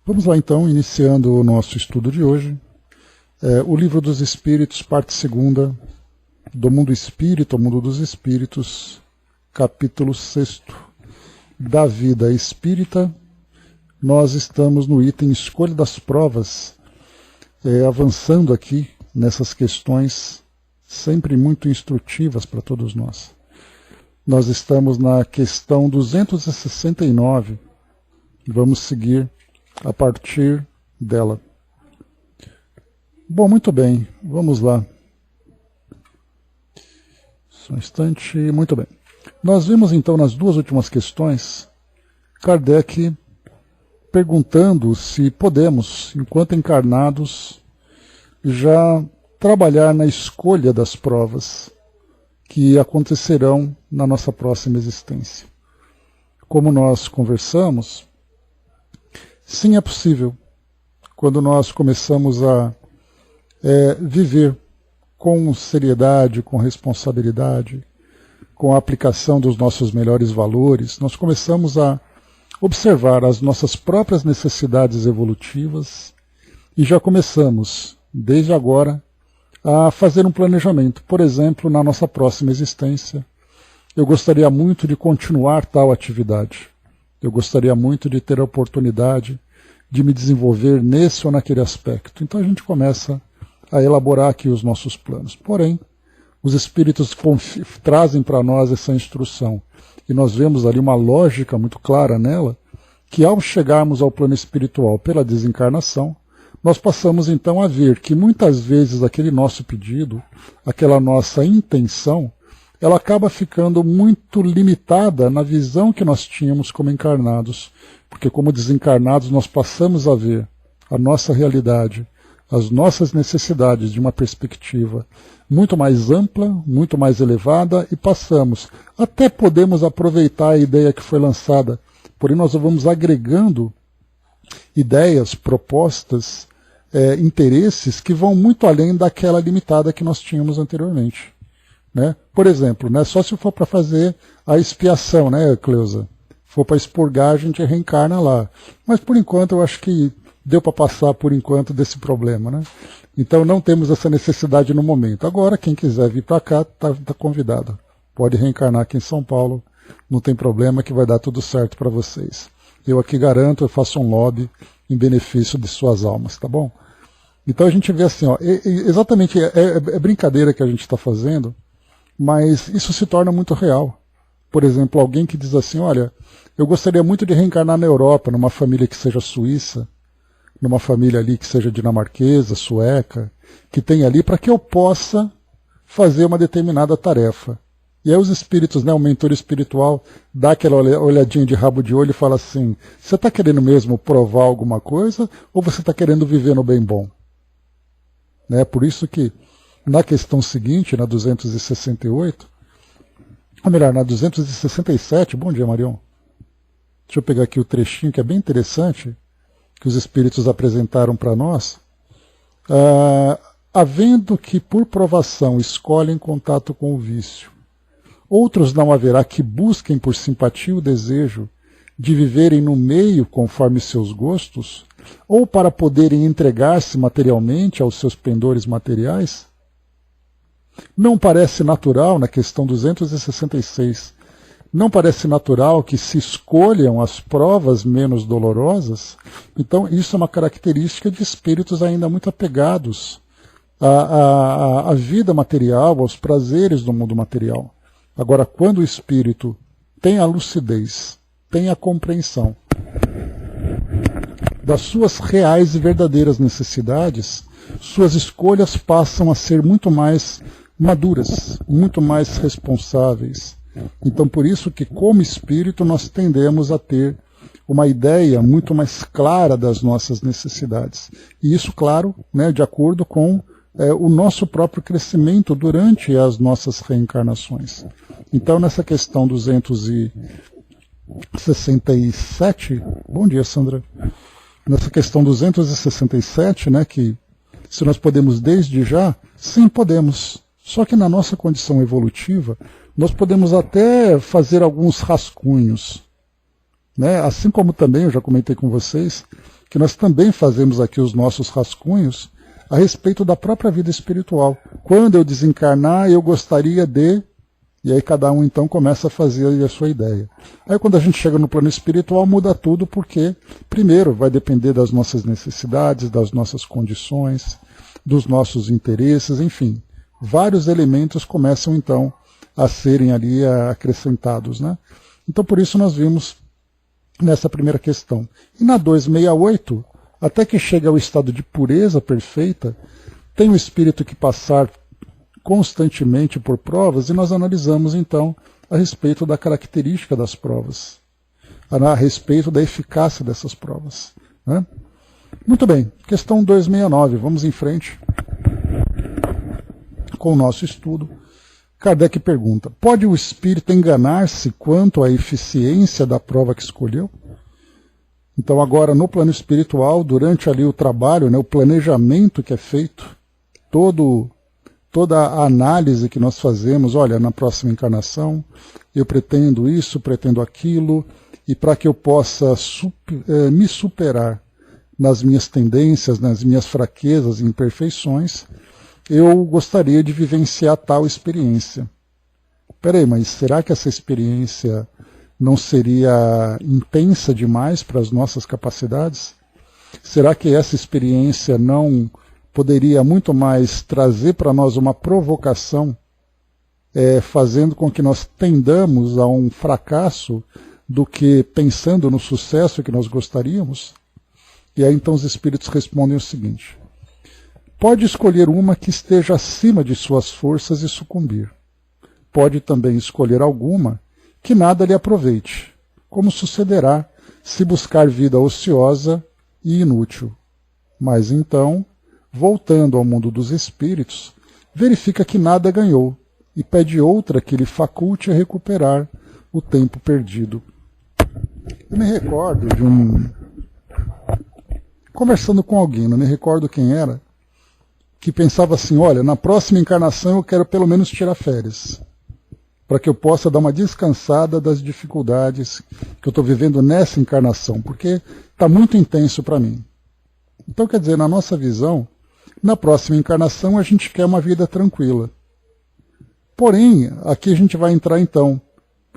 Vamos lá então, iniciando o nosso estudo de hoje. O Livro dos Espíritos, parte 2ª, do Mundo Espírito ao Mundo dos Espíritos, capítulo 6º, da Vida Espírita. Nós estamos no item Escolha das Provas, avançando aqui nessas questões sempre muito instrutivas para todos nós. Nós estamos na questão 269, vamos seguir a partir dela. Bom, muito bem, vamos lá. Só um instante, muito bem. Nós vimos então nas duas últimas questões, Kardec perguntando se podemos, enquanto encarnados, já trabalhar na escolha das provas que acontecerão na nossa próxima existência. Como nós conversamos, sim, é possível, quando nós começamos a viver com seriedade, com responsabilidade, com a aplicação dos nossos melhores valores, nós começamos a observar as nossas próprias necessidades evolutivas e já começamos, desde agora, a fazer um planejamento. Por exemplo, na nossa próxima existência, eu gostaria muito de continuar tal atividade. Eu gostaria muito de ter a oportunidade de me desenvolver nesse ou naquele aspecto. Então a gente começa a elaborar aqui os nossos planos. Porém, os espíritos trazem para nós essa instrução. E nós vemos ali uma lógica muito clara nela, que ao chegarmos ao plano espiritual pela desencarnação, nós passamos então a ver que muitas vezes aquele nosso pedido, aquela nossa intenção, ela acaba ficando muito limitada na visão que nós tínhamos como encarnados, porque como desencarnados nós passamos a ver a nossa realidade, as nossas necessidades de uma perspectiva muito mais ampla, muito mais elevada, e passamos, até podemos aproveitar a ideia que foi lançada, porém nós vamos agregando ideias, propostas, interesses que vão muito além daquela limitada que nós tínhamos anteriormente. Né? Por exemplo, né, só se for para fazer a expiação, né, Cleusa? For para expurgar, a gente reencarna lá. Mas por enquanto eu acho que deu para passar por enquanto desse problema. Né? Então não temos essa necessidade no momento. Agora, quem quiser vir para cá, está convidado. Pode reencarnar aqui em São Paulo, não tem problema que vai dar tudo certo para vocês. Eu aqui garanto, eu faço um lobby em benefício de suas almas, tá bom? Então a gente vê assim, ó, exatamente, é brincadeira que a gente está fazendo, mas isso se torna muito real. Por exemplo, alguém que diz assim, olha, eu gostaria muito de reencarnar na Europa, numa família que seja suíça, numa família ali que seja dinamarquesa, sueca, que tenha ali, para que eu possa fazer uma determinada tarefa. E aí os espíritos, né, o mentor espiritual, dá aquela olhadinha de rabo de olho e fala assim, você está querendo mesmo provar alguma coisa ou você está querendo viver no bem bom? Né, por isso que na questão seguinte, na 268, ou melhor, na 267, bom dia Marion, deixa eu pegar aqui o trechinho que é bem interessante, que os espíritos apresentaram para nós, havendo que por provação escolhem contato com o vício, outros não haverá que busquem por simpatia o desejo de viverem no meio conforme seus gostos, ou para poderem entregar-se materialmente aos seus pendores materiais? Não parece natural, na questão 266, não parece natural que se escolham as provas menos dolorosas? Então isso é uma característica de espíritos ainda muito apegados à vida material, aos prazeres do mundo material. Agora, quando o espírito tem a lucidez, tem a compreensão das suas reais e verdadeiras necessidades, suas escolhas passam a ser muito mais maduras, muito mais responsáveis. Então, por isso que, como espírito, nós tendemos a ter uma ideia muito mais clara das nossas necessidades. E isso, claro, né, de acordo com o nosso próprio crescimento durante as nossas reencarnações. Então, nessa questão 267, bom dia, Sandra. Nessa questão 267, né, que se nós podemos desde já, sim, podemos. Só que na nossa condição evolutiva, nós podemos até fazer alguns rascunhos. Né? Assim como também, eu já comentei com vocês, que nós também fazemos aqui os nossos rascunhos a respeito da própria vida espiritual. Quando eu desencarnar, eu gostaria de... E aí cada um então começa a fazer a sua ideia. Aí quando a gente chega no plano espiritual muda tudo porque, primeiro, vai depender das nossas necessidades, das nossas condições, dos nossos interesses, enfim. Vários elementos começam então a serem ali acrescentados, né? Então por isso nós vimos nessa primeira questão. E na 268, até que chega ao estado de pureza perfeita, tem o espírito que passar constantemente por provas, e nós analisamos então a respeito da característica das provas, a respeito da eficácia dessas provas, né? Muito bem, questão 269, vamos em frente com o nosso estudo. Kardec pergunta: pode o espírito enganar-se quanto à eficiência da prova que escolheu? Então agora no plano espiritual, durante ali o trabalho, né, o planejamento que é feito, toda a análise que nós fazemos, olha, na próxima encarnação eu pretendo isso, pretendo aquilo, e para que eu possa me superar nas minhas tendências, nas minhas fraquezas e imperfeições, eu gostaria de vivenciar tal experiência. Peraí, mas será que essa experiência não seria intensa demais para as nossas capacidades? Será que essa experiência não poderia muito mais trazer para nós uma provocação, fazendo com que nós tendamos a um fracasso do que pensando no sucesso que nós gostaríamos? E aí então os espíritos respondem o seguinte: pode escolher uma que esteja acima de suas forças e sucumbir. Pode também escolher alguma que nada lhe aproveite, como sucederá se buscar vida ociosa e inútil. Mas então, voltando ao mundo dos espíritos, verifica que nada ganhou e pede outra que lhe faculte a recuperar o tempo perdido. Eu me recordo de conversando com alguém, não me recordo quem era, que pensava assim: olha, na próxima encarnação eu quero pelo menos tirar férias, para que eu possa dar uma descansada das dificuldades que eu estou vivendo nessa encarnação, porque está muito intenso para mim. Então, quer dizer, na nossa visão, na próxima encarnação a gente quer uma vida tranquila. Porém, aqui a gente vai entrar então,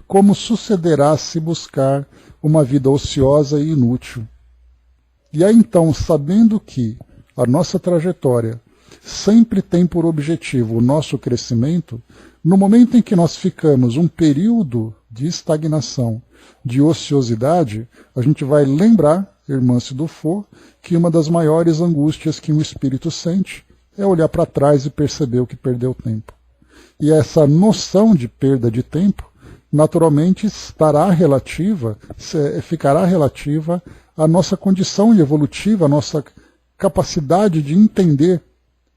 como sucederá se buscar uma vida ociosa e inútil. E aí então, sabendo que a nossa trajetória sempre tem por objetivo o nosso crescimento, no momento em que nós ficamos um período de estagnação, de ociosidade, a gente vai lembrar, irmã Sidufo, que uma das maiores angústias que um espírito sente é olhar para trás e perceber o que perdeu tempo. E essa noção de perda de tempo, naturalmente, ficará relativa à nossa condição evolutiva, à nossa capacidade de entender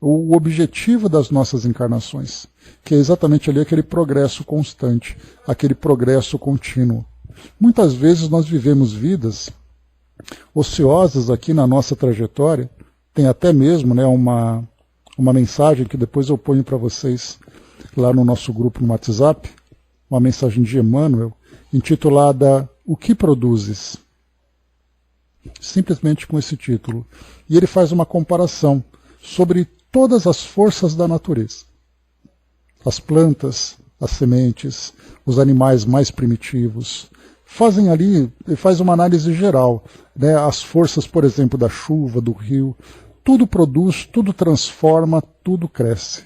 o objetivo das nossas encarnações, que é exatamente ali aquele progresso constante, aquele progresso contínuo. Muitas vezes nós vivemos vidas ociosas aqui na nossa trajetória. Tem até mesmo, né, uma mensagem que depois eu ponho para vocês lá no nosso grupo no WhatsApp, uma mensagem de Emmanuel, intitulada O que Produzes? Simplesmente com esse título. E ele faz uma comparação sobre todas as forças da natureza. As plantas, as sementes, os animais mais primitivos. Faz uma análise geral, né? As forças, por exemplo, da chuva, do rio. Tudo produz, tudo transforma, tudo cresce.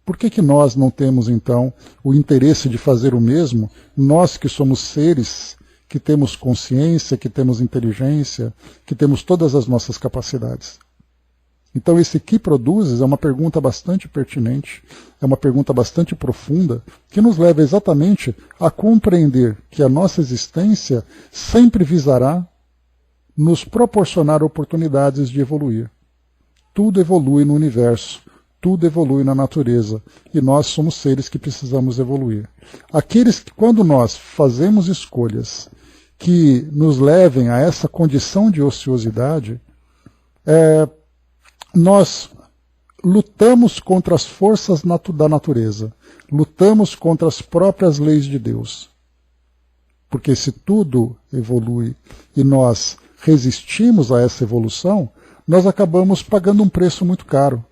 Por que nós não temos, então, o interesse de fazer o mesmo? Nós que somos seres, que temos consciência, que temos inteligência, que temos todas as nossas capacidades. Então esse que produzes é uma pergunta bastante pertinente, é uma pergunta bastante profunda, que nos leva exatamente a compreender que a nossa existência sempre visará nos proporcionar oportunidades de evoluir. Tudo evolui no universo, tudo evolui na natureza, e nós somos seres que precisamos evoluir. Aqueles que, quando nós fazemos escolhas que nos levem a essa condição de ociosidade, nós lutamos contra as forças da natureza, lutamos contra as próprias leis de Deus. Porque se tudo evolui e nós resistimos a essa evolução, nós acabamos pagando um preço muito caro.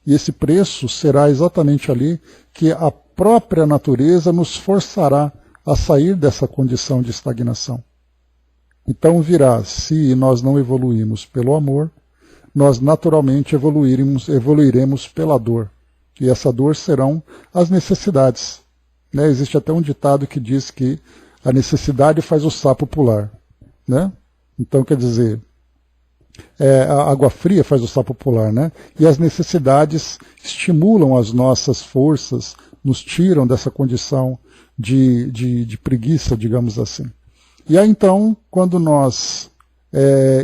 E esse preço será exatamente ali que a própria natureza nos forçará a sair dessa condição de estagnação. Então virá, se nós não evoluímos pelo amor, nós naturalmente evoluiremos pela dor. E essa dor serão as necessidades. Né? Existe até um ditado que diz que a necessidade faz o sapo pular. Né? Então, quer dizer, a água fria faz o sapo pular, né? E as necessidades estimulam as nossas forças, nos tiram dessa condição de preguiça, digamos assim. E aí então, quando nós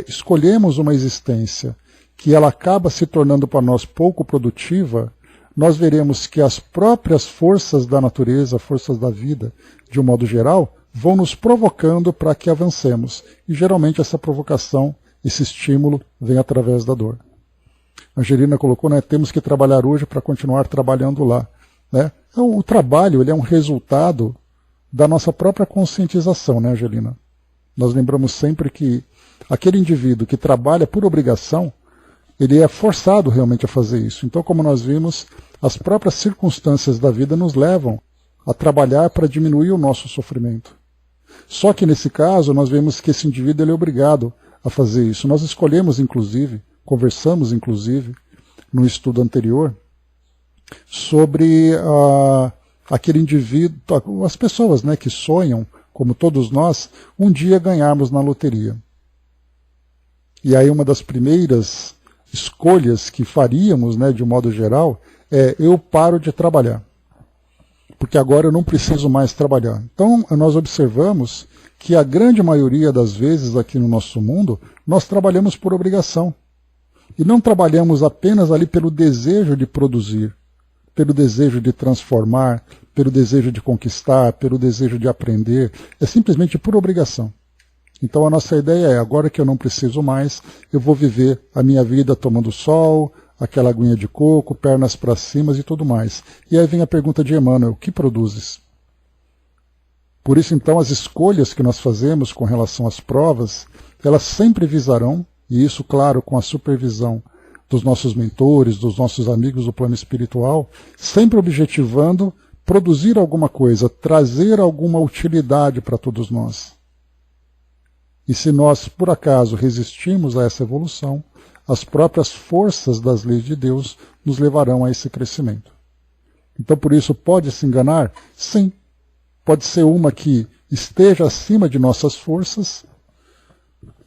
escolhemos uma existência que ela acaba se tornando para nós pouco produtiva, nós veremos que as próprias forças da natureza, forças da vida, de um modo geral, vão nos provocando para que avancemos. E geralmente essa provocação, esse estímulo, vem através da dor. A Angelina colocou, né, temos que trabalhar hoje para continuar trabalhando lá. Né? Então, o trabalho ele é um resultado da nossa própria conscientização, né, Angelina? Nós lembramos sempre que aquele indivíduo que trabalha por obrigação, ele é forçado realmente a fazer isso. Então, como nós vimos, as próprias circunstâncias da vida nos levam a trabalhar para diminuir o nosso sofrimento. Só que nesse caso, nós vemos que esse indivíduo ele é obrigado a fazer isso. Nós escolhemos, inclusive, conversamos, inclusive, no estudo anterior, sobre aquele indivíduo, as pessoas, né, que sonham, como todos nós, um dia ganharmos na loteria. E aí uma das primeiras escolhas que faríamos, né, de um modo geral, eu paro de trabalhar. Porque agora eu não preciso mais trabalhar. Então, nós observamos que a grande maioria das vezes aqui no nosso mundo, nós trabalhamos por obrigação. E não trabalhamos apenas ali pelo desejo de produzir, pelo desejo de transformar, pelo desejo de conquistar, pelo desejo de aprender. É simplesmente por obrigação. Então a nossa ideia é, agora que eu não preciso mais, eu vou viver a minha vida tomando sol, aquela aguinha de coco, pernas para cima e tudo mais. E aí vem a pergunta de Emmanuel, o que produzes? Por isso então as escolhas que nós fazemos com relação às provas, elas sempre visarão, e isso claro com a supervisão dos nossos mentores, dos nossos amigos do plano espiritual, sempre objetivando produzir alguma coisa, trazer alguma utilidade para todos nós. E se nós, por acaso, resistimos a essa evolução, as próprias forças das leis de Deus nos levarão a esse crescimento. Então, por isso, pode se enganar? Sim. Pode ser uma que esteja acima de nossas forças,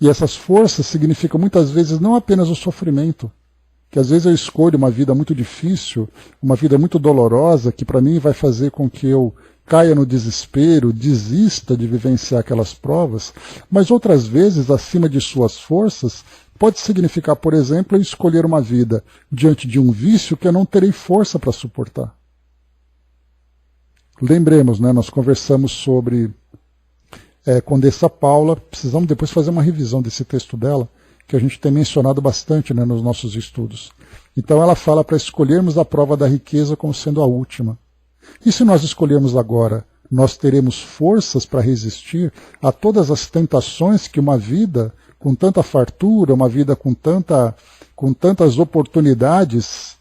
e essas forças significam muitas vezes não apenas o sofrimento, que às vezes eu escolho uma vida muito difícil, uma vida muito dolorosa, que para mim vai fazer com que eu caia no desespero, desista de vivenciar aquelas provas, mas outras vezes, acima de suas forças, pode significar, por exemplo, eu escolher uma vida diante de um vício que eu não terei força para suportar. Lembremos, né, nós conversamos sobre Condessa Paula, precisamos depois fazer uma revisão desse texto dela, que a gente tem mencionado bastante, né, nos nossos estudos. Então ela fala para escolhermos a prova da riqueza como sendo a última. E se nós escolhermos agora, nós teremos forças para resistir a todas as tentações que uma vida com tanta fartura, uma vida com tantas oportunidades,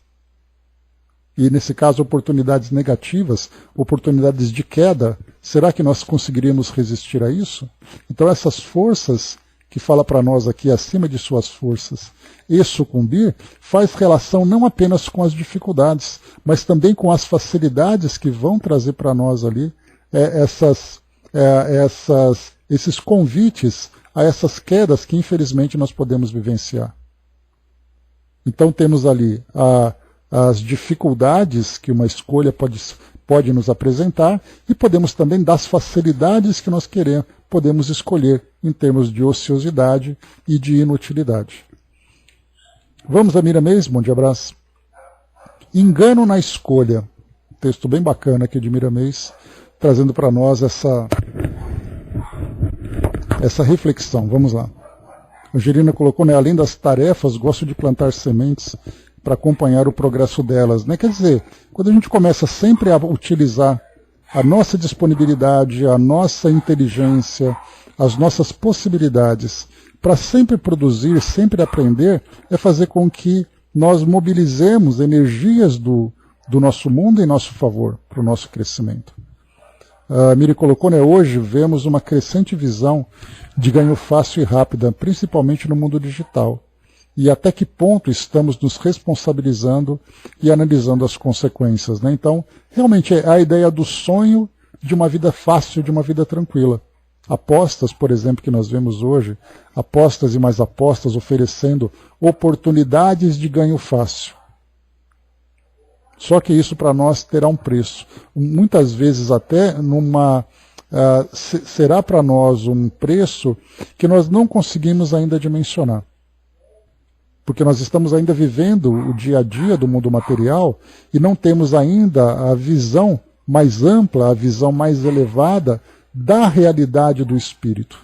e nesse caso oportunidades negativas, oportunidades de queda, será que nós conseguiríamos resistir a isso? Então essas forças que fala para nós aqui acima de suas forças e sucumbir, faz relação não apenas com as dificuldades, mas também com as facilidades que vão trazer para nós ali esses convites a essas quedas que infelizmente nós podemos vivenciar. Então temos ali as dificuldades que uma escolha pode nos apresentar e podemos também das facilidades que nós podemos escolher em termos de ociosidade e de inutilidade. Vamos a Miramês, bom dia, abraço. Engano na escolha. Texto bem bacana aqui de Miramês, trazendo para nós essa reflexão. Vamos lá. A Angelina colocou, né, além das tarefas, gosto de plantar sementes para acompanhar o progresso delas. Né? Quer dizer, quando a gente começa sempre a utilizar a nossa disponibilidade, a nossa inteligência, as nossas possibilidades para sempre produzir, sempre aprender, é fazer com que nós mobilizemos energias do nosso mundo em nosso favor, para o nosso crescimento. Miri colocou, né, hoje vemos uma crescente visão de ganho fácil e rápida, principalmente no mundo digital. E até que ponto estamos nos responsabilizando e analisando as consequências, né? Então, realmente é a ideia do sonho de uma vida fácil, de uma vida tranquila. Apostas, por exemplo, que nós vemos hoje, apostas e mais apostas oferecendo oportunidades de ganho fácil. Só que isso para nós terá um preço. Muitas vezes até será para nós um preço que nós não conseguimos ainda dimensionar. Porque nós estamos ainda vivendo o dia a dia do mundo material e não temos ainda a visão mais ampla, a visão mais elevada da realidade do espírito.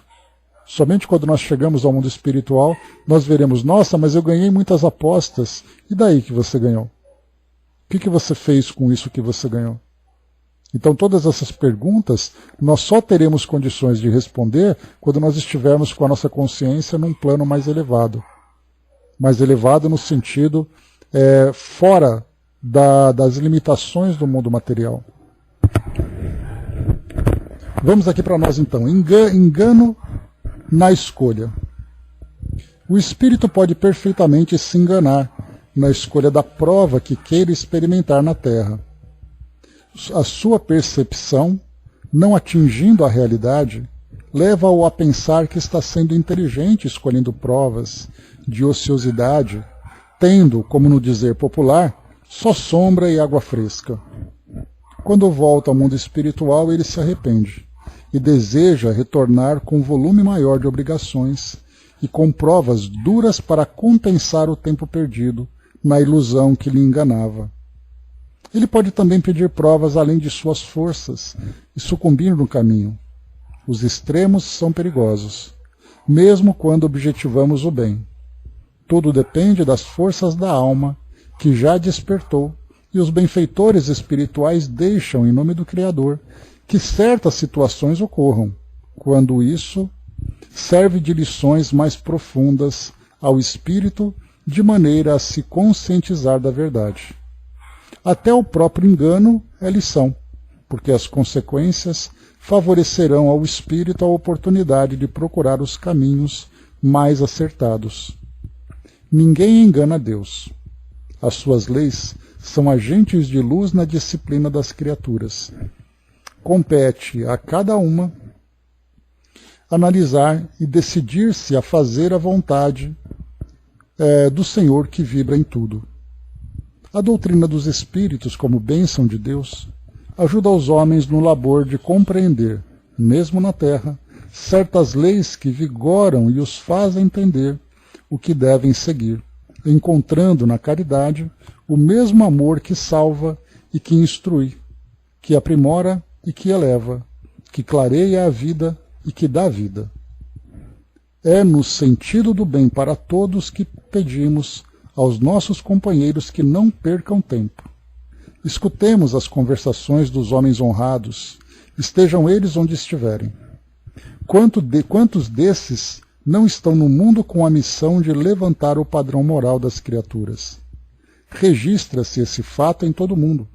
Somente quando nós chegamos ao mundo espiritual, nós veremos, nossa, mas eu ganhei muitas apostas. E daí que você ganhou? O que você fez com isso que você ganhou? Então todas essas perguntas, nós só teremos condições de responder quando nós estivermos com a nossa consciência num plano mais elevado. Mais elevado no sentido fora das limitações do mundo material. Vamos aqui para nós então. Engano na escolha. O espírito pode perfeitamente se enganar na escolha da prova que queira experimentar na Terra. A sua percepção, não atingindo a realidade, leva-o a pensar que está sendo inteligente escolhendo provas de ociosidade, tendo, como no dizer popular, só sombra e água fresca. Quando volta ao mundo espiritual, ele se arrepende e deseja retornar com volume maior de obrigações e com provas duras para compensar o tempo perdido na ilusão que lhe enganava. Ele pode também pedir provas além de suas forças e sucumbir no caminho. Os extremos são perigosos, mesmo quando objetivamos o bem. Tudo depende das forças da alma, que já despertou, e os benfeitores espirituais deixam, em nome do Criador, que certas situações ocorram, quando isso serve de lições mais profundas ao espírito, de maneira a se conscientizar da verdade. Até o próprio engano é lição, porque as consequências favorecerão ao espírito a oportunidade de procurar os caminhos mais acertados. Ninguém engana Deus. As suas leis são agentes de luz na disciplina das criaturas. Compete a cada uma analisar e decidir-se a fazer a vontade do Senhor que vibra em tudo. A doutrina dos espíritos, como bênção de Deus, ajuda os homens no labor de compreender, mesmo na Terra, certas leis que vigoram e os fazem entender o que devem seguir, encontrando na caridade o mesmo amor que salva e que instrui, que aprimora e que eleva, que clareia a vida e que dá vida. É no sentido do bem para todos que pedimos aos nossos companheiros que não percam tempo. Escutemos as conversações dos homens honrados, estejam eles onde estiverem. Quantos desses não estão no mundo com a missão de levantar o padrão moral das criaturas? Registra-se esse fato em todo o mundo.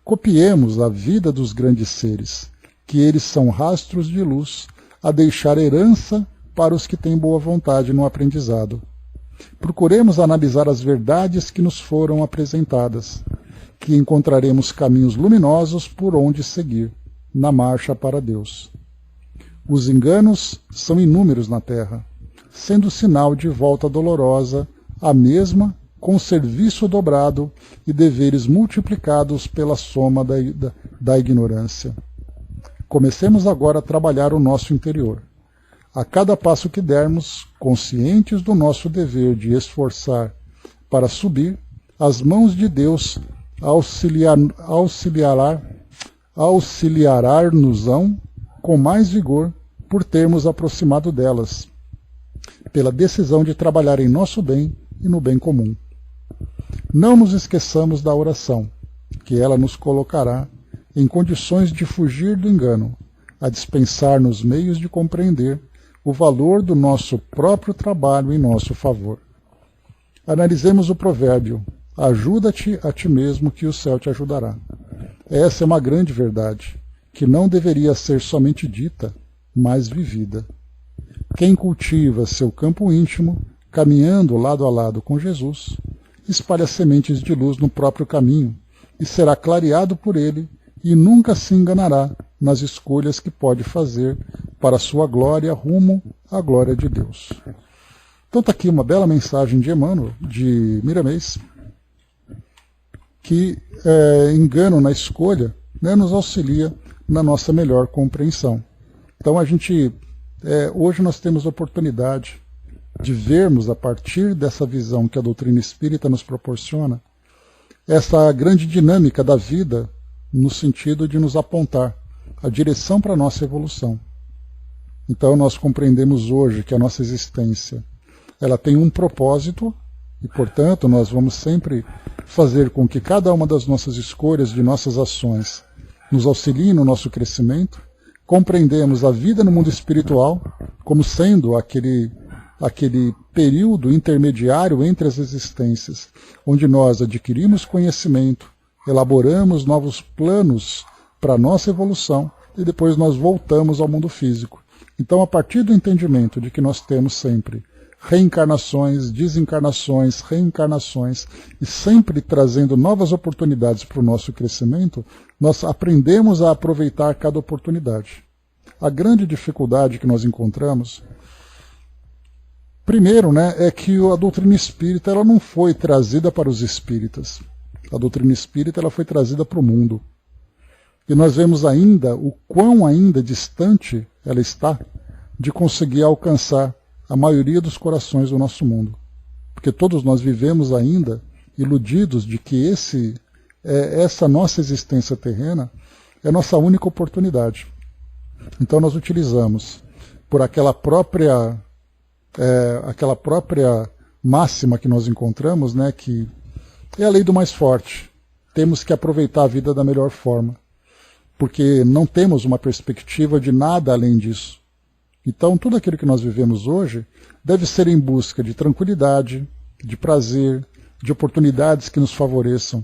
Copiemos a vida dos grandes seres, que eles são rastros de luz a deixar herança para os que têm boa vontade no aprendizado. Procuremos analisar as verdades que nos foram apresentadas, que encontraremos caminhos luminosos por onde seguir, na marcha para Deus. Os enganos são inúmeros na Terra, sendo sinal de volta dolorosa, a mesma com serviço dobrado e deveres multiplicados pela soma da ignorância. Comecemos agora a trabalhar o nosso interior. A cada passo que dermos, conscientes do nosso dever de esforçar para subir, as mãos de Deus auxiliará-nos-ão com mais vigor por termos aproximado delas, pela decisão de trabalhar em nosso bem e no bem comum. Não nos esqueçamos da oração, que ela nos colocará em condições de fugir do engano, a dispensar-nos meios de compreender o valor do nosso próprio trabalho em nosso favor. Analisemos o provérbio: ajuda-te a ti mesmo que o céu te ajudará. Essa é uma grande verdade, que não deveria ser somente dita, mas vivida. Quem cultiva seu campo íntimo, caminhando lado a lado com Jesus, espalha sementes de luz no próprio caminho e será clareado por ele e nunca se enganará nas escolhas que pode fazer para a sua glória rumo à glória de Deus. Então está aqui uma bela mensagem de Emmanuel, de Miramês, que engano na escolha, né, nos auxilia na nossa melhor compreensão. Então a gente, hoje nós temos a oportunidade de vermos, a partir dessa visão que a doutrina espírita nos proporciona, essa grande dinâmica da vida, no sentido de nos apontar a direção para a nossa evolução. Então nós compreendemos hoje que a nossa existência, ela tem um propósito, e portanto nós vamos sempre fazer com que cada uma das nossas escolhas, de nossas ações, nos auxilie no nosso crescimento. Compreendemos a vida no mundo espiritual como sendo aquele período intermediário entre as existências, onde nós adquirimos conhecimento, elaboramos novos planos para a nossa evolução e depois nós voltamos ao mundo físico. Então, a partir do entendimento de que nós temos sempre reencarnações, desencarnações, reencarnações, e sempre trazendo novas oportunidades para o nosso crescimento, nós aprendemos a aproveitar cada oportunidade. A grande dificuldade que nós encontramos, primeiro, né, é que a doutrina espírita ela não foi trazida para os espíritas. A doutrina espírita ela foi trazida para o mundo. E nós vemos ainda o quão ainda distante ela está de conseguir alcançar a maioria dos corações do nosso mundo. Porque todos nós vivemos ainda iludidos de que essa nossa existência terrena é a nossa única oportunidade. Então nós utilizamos por aquela própria máxima que nós encontramos, né, que é a lei do mais forte. Temos que aproveitar a vida da melhor forma, porque não temos uma perspectiva de nada além disso. Então, tudo aquilo que nós vivemos hoje deve ser em busca de tranquilidade, de prazer, de oportunidades que nos favoreçam,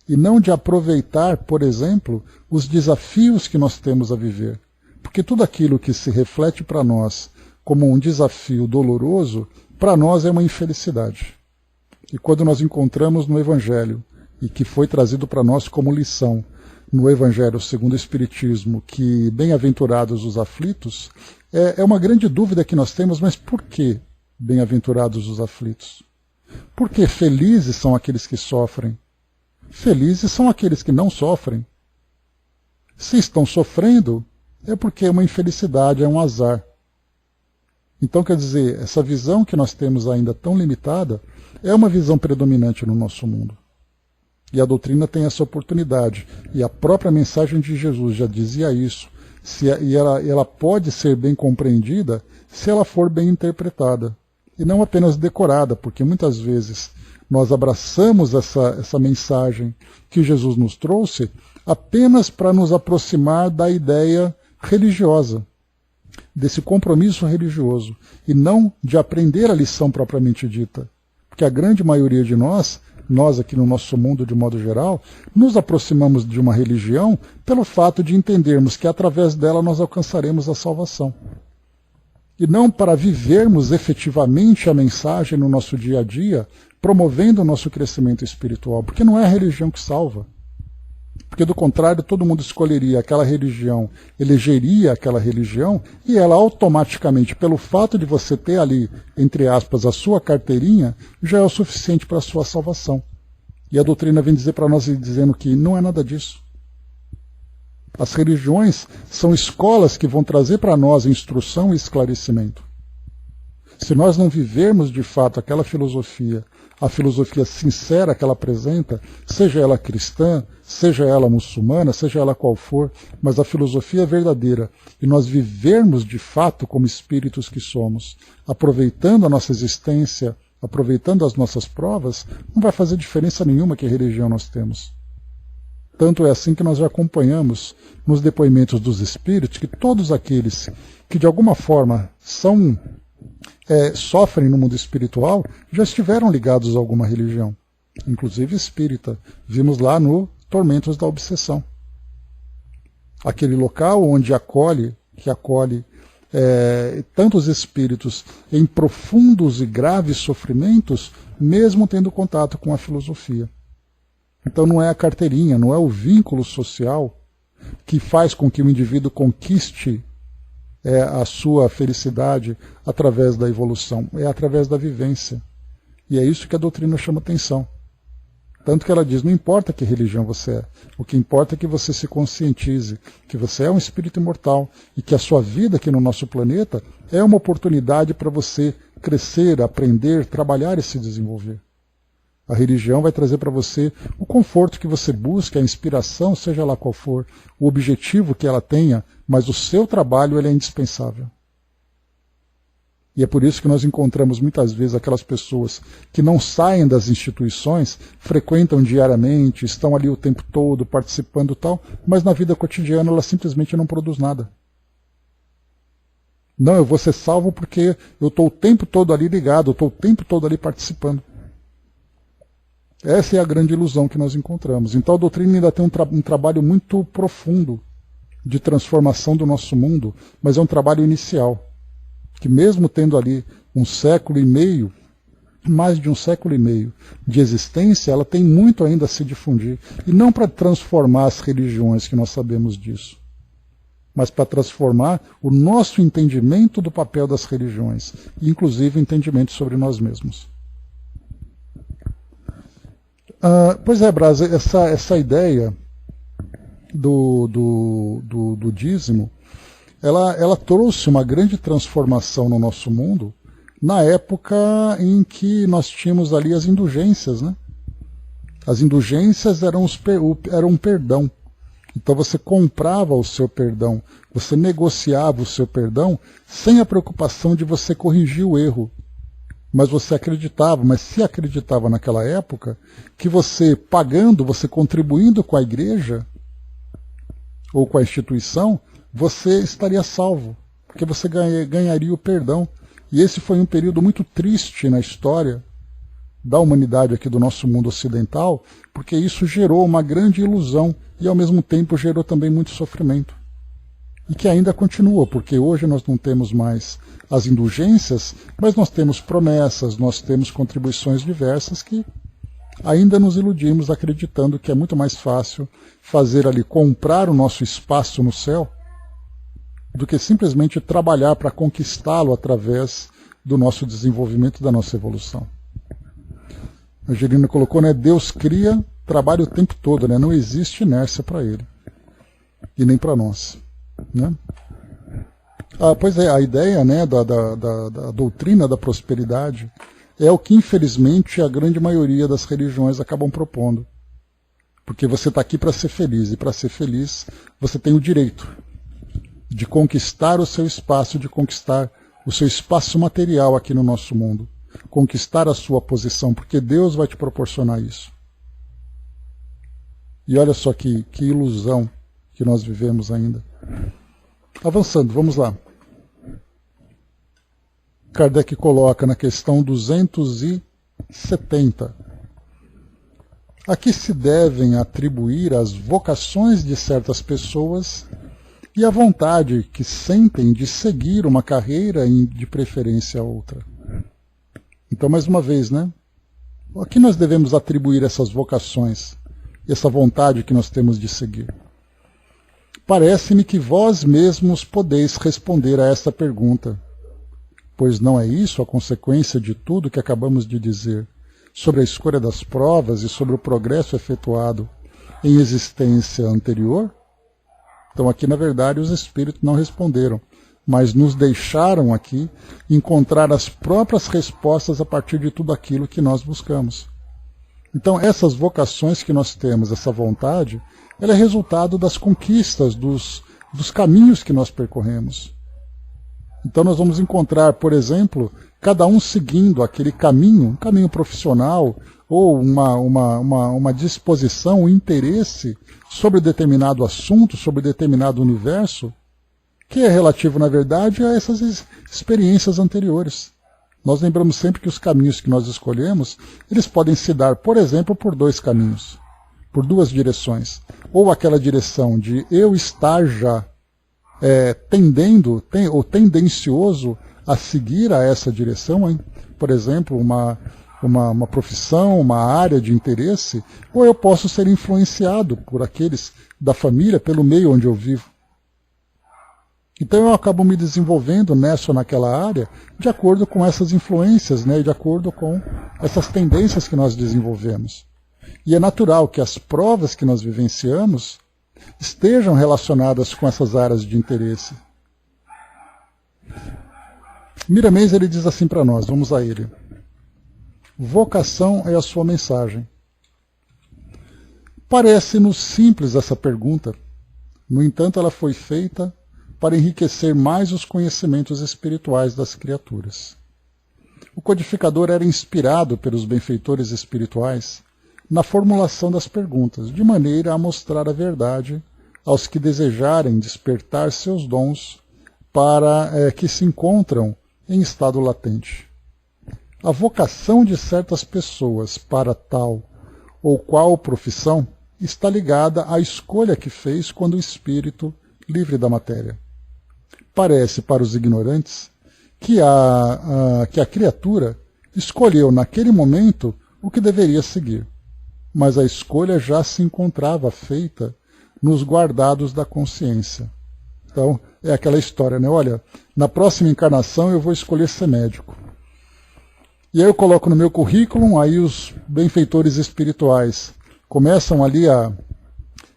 e não de aproveitar, por exemplo, os desafios que nós temos a viver. Porque tudo aquilo que se reflete para nós como um desafio doloroso, para nós é uma infelicidade. E quando nós encontramos no Evangelho, e que foi trazido para nós como lição, no Evangelho segundo o Espiritismo, que bem-aventurados os aflitos, é uma grande dúvida que nós temos, mas por que bem-aventurados os aflitos? Porque felizes são aqueles que sofrem. Felizes são aqueles que não sofrem. Se estão sofrendo, é porque é uma infelicidade, é um azar. Então, quer dizer, essa visão que nós temos ainda tão limitada é uma visão predominante no nosso mundo. E a doutrina tem essa oportunidade. E a própria mensagem de Jesus já dizia isso. E ela pode ser bem compreendida se ela for bem interpretada. E não apenas decorada, porque muitas vezes nós abraçamos essa mensagem que Jesus nos trouxe apenas para nos aproximar da ideia religiosa, desse compromisso religioso, e não de aprender a lição propriamente dita. Porque a grande maioria de nós aqui no nosso mundo de modo geral, nos aproximamos de uma religião pelo fato de entendermos que através dela nós alcançaremos a salvação. E não para vivermos efetivamente a mensagem no nosso dia a dia, promovendo o nosso crescimento espiritual, porque não é a religião que salva. Porque do contrário, todo mundo escolheria aquela religião, elegeria aquela religião, e ela automaticamente, pelo fato de você ter ali, entre aspas, a sua carteirinha, já é o suficiente para a sua salvação. E a doutrina vem dizer para nós, dizendo que não é nada disso. As religiões são escolas que vão trazer para nós instrução e esclarecimento. Se nós não vivermos de fato aquela filosofia, a filosofia sincera que ela apresenta, seja ela cristã, seja ela muçulmana, seja ela qual for, mas a filosofia verdadeira, e nós vivermos de fato como espíritos que somos, aproveitando a nossa existência, aproveitando as nossas provas, não vai fazer diferença nenhuma que religião nós temos. Tanto é assim que nós já acompanhamos nos depoimentos dos espíritos que todos aqueles que de alguma forma sofrem no mundo espiritual, já estiveram ligados a alguma religião, inclusive espírita. Vimos lá no Tormentos da Obsessão. Aquele local onde acolhe tantos espíritos em profundos e graves sofrimentos, mesmo tendo contato com a filosofia. Então não é a carteirinha, não é o vínculo social que faz com que o indivíduo conquiste a sua felicidade através da evolução, é através da vivência. E é isso que a doutrina chama atenção. Tanto que ela diz, não importa que religião você é, o que importa é que você se conscientize, que você é um espírito imortal e que a sua vida aqui no nosso planeta é uma oportunidade para você crescer, aprender, trabalhar e se desenvolver. A religião vai trazer para você o conforto que você busca, a inspiração, seja lá qual for, o objetivo que ela tenha, mas o seu trabalho ele é indispensável. E é por isso que nós encontramos muitas vezes aquelas pessoas que não saem das instituições, frequentam diariamente, estão ali o tempo todo participando e tal, mas na vida cotidiana ela simplesmente não produz nada. Não, eu vou ser salvo porque eu estou o tempo todo ali ligado, eu estou o tempo todo ali participando. Essa é a grande ilusão que nós encontramos. Então a doutrina ainda tem um trabalho muito profundo de transformação do nosso mundo, mas é um trabalho inicial, que mesmo tendo ali um século e meio, mais de um século e meio de existência, ela tem muito ainda a se difundir. E não para transformar as religiões, que nós sabemos disso, mas para transformar o nosso entendimento do papel das religiões, e inclusive o entendimento sobre nós mesmos. Pois é, Braz, essa ideia do dízimo, ela trouxe uma grande transformação no nosso mundo na época em que nós tínhamos ali as indulgências, né? As indulgências eram um perdão. Então você comprava o seu perdão, você negociava o seu perdão sem a preocupação de você corrigir o erro. Mas você se acreditava naquela época que você pagando, você contribuindo com a igreja ou com a instituição, você estaria salvo, porque você ganharia o perdão. E esse foi um período muito triste na história da humanidade aqui do nosso mundo ocidental, porque isso gerou uma grande ilusão e ao mesmo tempo gerou também muito sofrimento. E que ainda continua, porque hoje nós não temos mais as indulgências, mas nós temos promessas, nós temos contribuições diversas que ainda nos iludimos acreditando que é muito mais fácil fazer ali, comprar o nosso espaço no céu, do que simplesmente trabalhar para conquistá-lo através do nosso desenvolvimento, da nossa evolução. A Angelina colocou, né, Deus cria, trabalha o tempo todo, né, não existe inércia para ele, e nem para nós. Né? Pois é, a ideia, né, da doutrina da prosperidade é o que infelizmente a grande maioria das religiões acabam propondo. Porque você está aqui para ser feliz, e para ser feliz você tem o direito de conquistar o seu espaço, de conquistar o seu espaço material aqui no nosso mundo, conquistar a sua posição, porque Deus vai te proporcionar isso. E olha só que ilusão que nós vivemos ainda. Avançando, vamos lá. Kardec coloca na questão 270. A que se devem atribuir as vocações de certas pessoas e a vontade que sentem de seguir uma carreira de preferência a outra? Então, mais uma vez, né? A que nós devemos atribuir essas vocações, essa vontade que nós temos de seguir? Parece-me que vós mesmos podeis responder a esta pergunta, pois não é isso a consequência de tudo que acabamos de dizer sobre a escolha das provas e sobre o progresso efetuado em existência anterior? Então aqui, na verdade, os espíritos não responderam, mas nos deixaram aqui encontrar as próprias respostas a partir de tudo aquilo que nós buscamos. Então essas vocações que nós temos, essa vontade, ela é resultado das conquistas, dos caminhos que nós percorremos. Então nós vamos encontrar, por exemplo, cada um seguindo aquele caminho, um caminho profissional, ou uma disposição, um interesse sobre determinado assunto, sobre determinado universo, que é relativo, na verdade, a essas experiências anteriores. Nós lembramos sempre que os caminhos que nós escolhemos, eles podem se dar, por exemplo, por dois caminhos, por duas direções. Ou aquela direção de eu estar já ou tendencioso a seguir a essa direção, hein? Por exemplo, uma profissão, uma área de interesse, ou eu posso ser influenciado por aqueles da família, pelo meio onde eu vivo. Então eu acabo me desenvolvendo nessa ou naquela área de acordo com essas influências, né, de acordo com essas tendências que nós desenvolvemos. E é natural que as provas que nós vivenciamos estejam relacionadas com essas áreas de interesse. Miramês, ele diz assim para nós, vamos a ele. Vocação é a sua mensagem. Parece-nos simples essa pergunta. No entanto, ela foi feita para enriquecer mais os conhecimentos espirituais das criaturas. O codificador era inspirado pelos benfeitores espirituais na formulação das perguntas, de maneira a mostrar a verdade aos que desejarem despertar seus dons para que se encontram em estado latente. A vocação de certas pessoas para tal ou qual profissão está ligada à escolha que fez quando o espírito livre da matéria. Parece para os ignorantes que a criatura escolheu naquele momento o que deveria seguir, mas a escolha já se encontrava feita nos guardados da consciência. Então, é aquela história, né? Olha, na próxima encarnação eu vou escolher ser médico. E aí eu coloco no meu currículo, aí os benfeitores espirituais começam ali a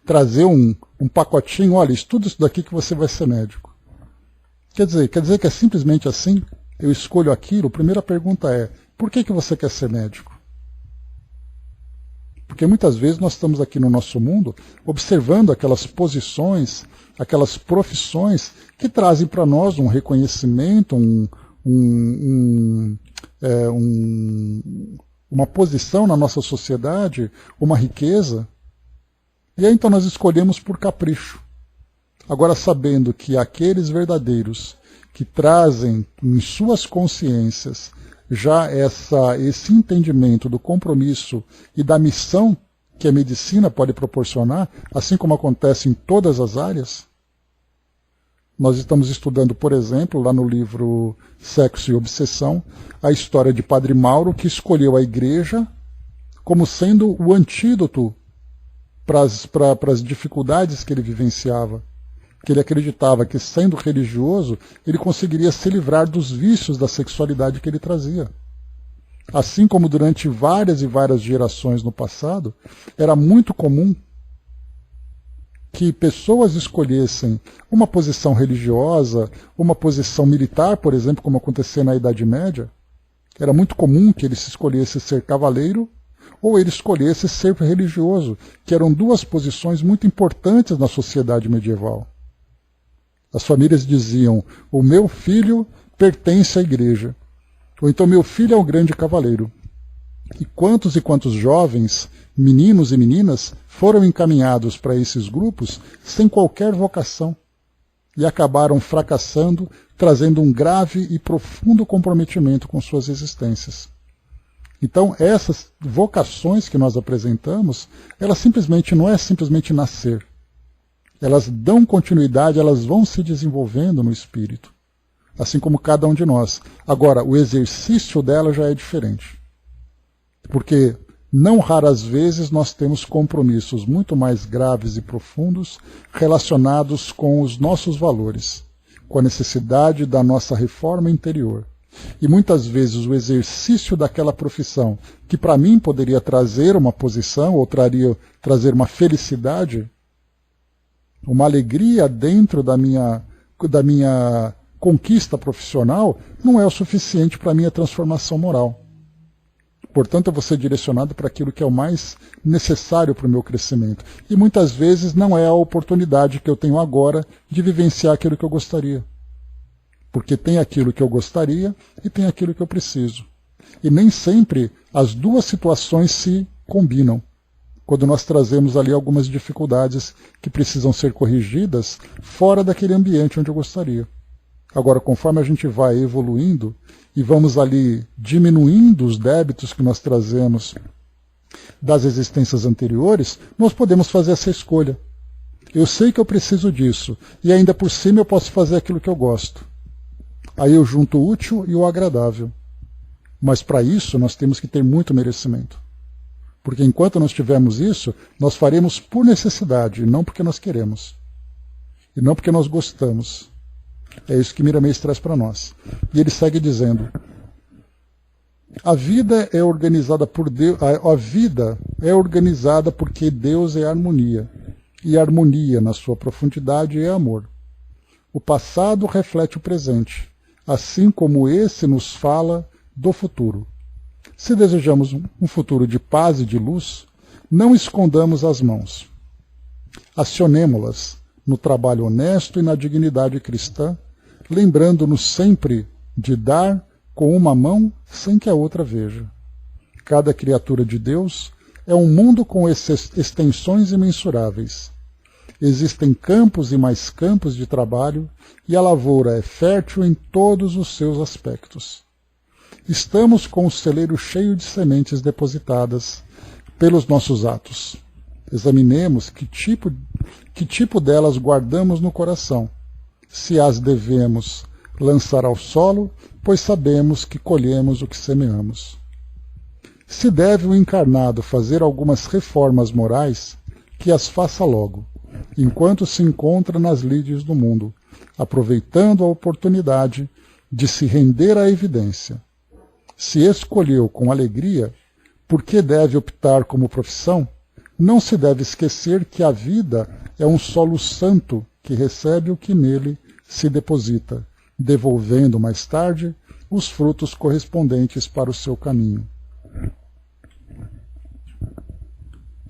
trazer um pacotinho, olha, estuda isso daqui que você vai ser médico. Quer dizer que é simplesmente assim? Eu escolho aquilo? A primeira pergunta é, por que você quer ser médico? Porque muitas vezes nós estamos aqui no nosso mundo observando aquelas posições, aquelas profissões que trazem para nós um reconhecimento, uma posição na nossa sociedade, uma riqueza. E aí então nós escolhemos por capricho. Agora, sabendo que aqueles verdadeiros que trazem em suas consciências já esse entendimento do compromisso e da missão que a medicina pode proporcionar, assim como acontece em todas as áreas, nós estamos estudando, por exemplo, lá no livro Sexo e Obsessão, a história de Padre Mauro, que escolheu a igreja como sendo o antídoto para as dificuldades que ele vivenciava. Que ele acreditava que, sendo religioso, ele conseguiria se livrar dos vícios da sexualidade que ele trazia. Assim como durante várias e várias gerações no passado, era muito comum que pessoas escolhessem uma posição religiosa, uma posição militar, por exemplo, como acontecia na Idade Média. Era muito comum que ele se escolhesse ser cavaleiro ou ele escolhesse ser religioso, que eram duas posições muito importantes na sociedade medieval. As famílias diziam, o meu filho pertence à igreja, ou então meu filho é um grande cavaleiro. E quantos jovens, meninos e meninas, foram encaminhados para esses grupos sem qualquer vocação e acabaram fracassando, trazendo um grave e profundo comprometimento com suas existências. Então, essas vocações que nós apresentamos, elas simplesmente não é simplesmente nascer. Elas dão continuidade, elas vão se desenvolvendo no espírito, assim como cada um de nós. Agora, o exercício dela já é diferente, porque não raras vezes nós temos compromissos muito mais graves e profundos relacionados com os nossos valores, com a necessidade da nossa reforma interior. E muitas vezes o exercício daquela profissão, que para mim poderia trazer uma posição ou trazer uma felicidade, uma alegria dentro da minha conquista profissional, não é o suficiente para a minha transformação moral. Portanto, eu vou ser direcionado para aquilo que é o mais necessário para o meu crescimento. E muitas vezes não é a oportunidade que eu tenho agora de vivenciar aquilo que eu gostaria. Porque tem aquilo que eu gostaria e tem aquilo que eu preciso. E nem sempre as duas situações se combinam. quando nós trazemos ali algumas dificuldades que precisam ser corrigidas fora daquele ambiente onde eu gostaria. Agora, conforme a gente vai evoluindo e vamos ali diminuindo os débitos que nós trazemos das existências anteriores, nós podemos fazer essa escolha. Eu sei que eu preciso disso, e ainda por cima eu posso fazer aquilo que eu gosto. Aí eu junto o útil e o agradável. Mas para isso nós temos que ter muito merecimento. Porque enquanto nós tivermos isso, nós faremos por necessidade, e não porque nós queremos. E não porque nós gostamos. É isso que Miramês traz para nós. E ele segue dizendo: a vida é organizada por Deus, a vida é organizada porque Deus é harmonia. E a harmonia, na sua profundidade, é amor. O passado reflete o presente, assim como esse nos fala do futuro. Se desejamos um futuro de paz e de luz, não escondamos as mãos. Acionemo-las no trabalho honesto e na dignidade cristã, lembrando-nos sempre de dar com uma mão sem que a outra veja. Cada criatura de Deus é um mundo com extensões imensuráveis. Existem campos e mais campos de trabalho, e a lavoura é fértil em todos os seus aspectos. Estamos com o celeiro cheio de sementes depositadas pelos nossos atos. Examinemos que tipo delas guardamos no coração, se as devemos lançar ao solo, pois sabemos que colhemos o que semeamos. Se deve o encarnado fazer algumas reformas morais, que as faça logo, enquanto se encontra nas lides do mundo, aproveitando a oportunidade de se render à evidência. Se escolheu com alegria, por que deve optar como profissão? Não se deve esquecer que a vida é um solo santo que recebe o que nele se deposita, devolvendo mais tarde os frutos correspondentes para o seu caminho.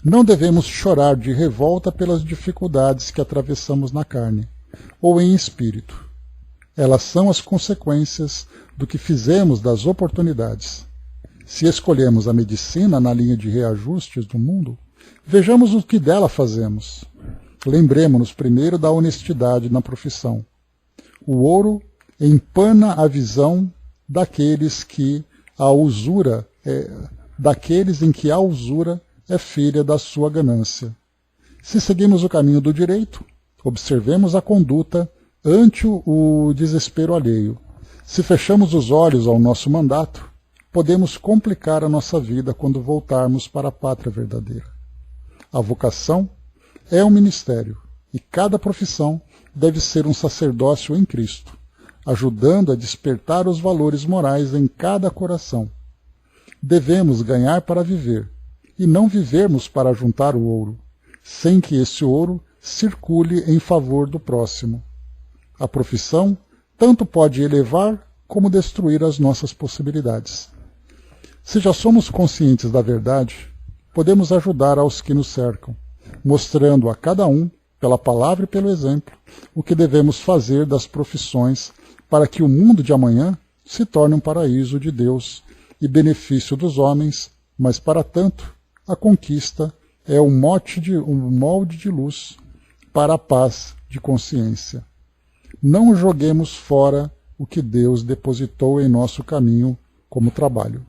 Não devemos chorar de revolta pelas dificuldades que atravessamos na carne, ou em espírito. Elas são as consequências do que fizemos das oportunidades. Se escolhemos a medicina na linha de reajustes do mundo, vejamos o que dela fazemos. Lembremos-nos primeiro da honestidade na profissão. O ouro empana a visão daqueles que a usura daqueles em que a usura é filha da sua ganância. Se seguimos o caminho do direito, observemos a conduta ante o desespero alheio. Se fechamos os olhos ao nosso mandato, podemos complicar a nossa vida quando voltarmos para a pátria verdadeira. A vocação é um ministério, e cada profissão deve ser um sacerdócio em Cristo, ajudando a despertar os valores morais em cada coração. Devemos ganhar para viver, e não vivermos para juntar o ouro, sem que esse ouro circule em favor do próximo. A profissão tanto pode elevar como destruir as nossas possibilidades. Se já somos conscientes da verdade, podemos ajudar aos que nos cercam, mostrando a cada um, pela palavra e pelo exemplo, o que devemos fazer das profissões para que o mundo de amanhã se torne um paraíso de Deus e benefício dos homens, mas para tanto, a conquista é um molde de luz para a paz de consciência. Não joguemos fora o que Deus depositou em nosso caminho como trabalho.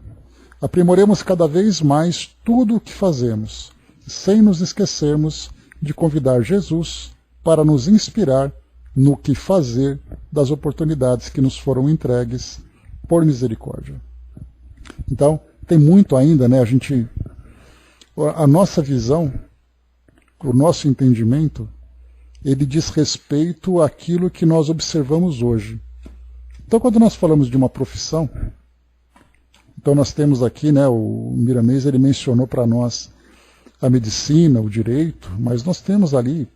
Aprimoremos cada vez mais tudo o que fazemos, sem nos esquecermos de convidar Jesus para nos inspirar no que fazer das oportunidades que nos foram entregues por misericórdia. Então, tem muito ainda, né? A nossa visão, o nosso entendimento, ele diz respeito àquilo que nós observamos hoje. Então, quando nós falamos de uma profissão, então nós temos aqui, né, o Miramês, ele mencionou para nós a medicina, o direito, mas nós temos ali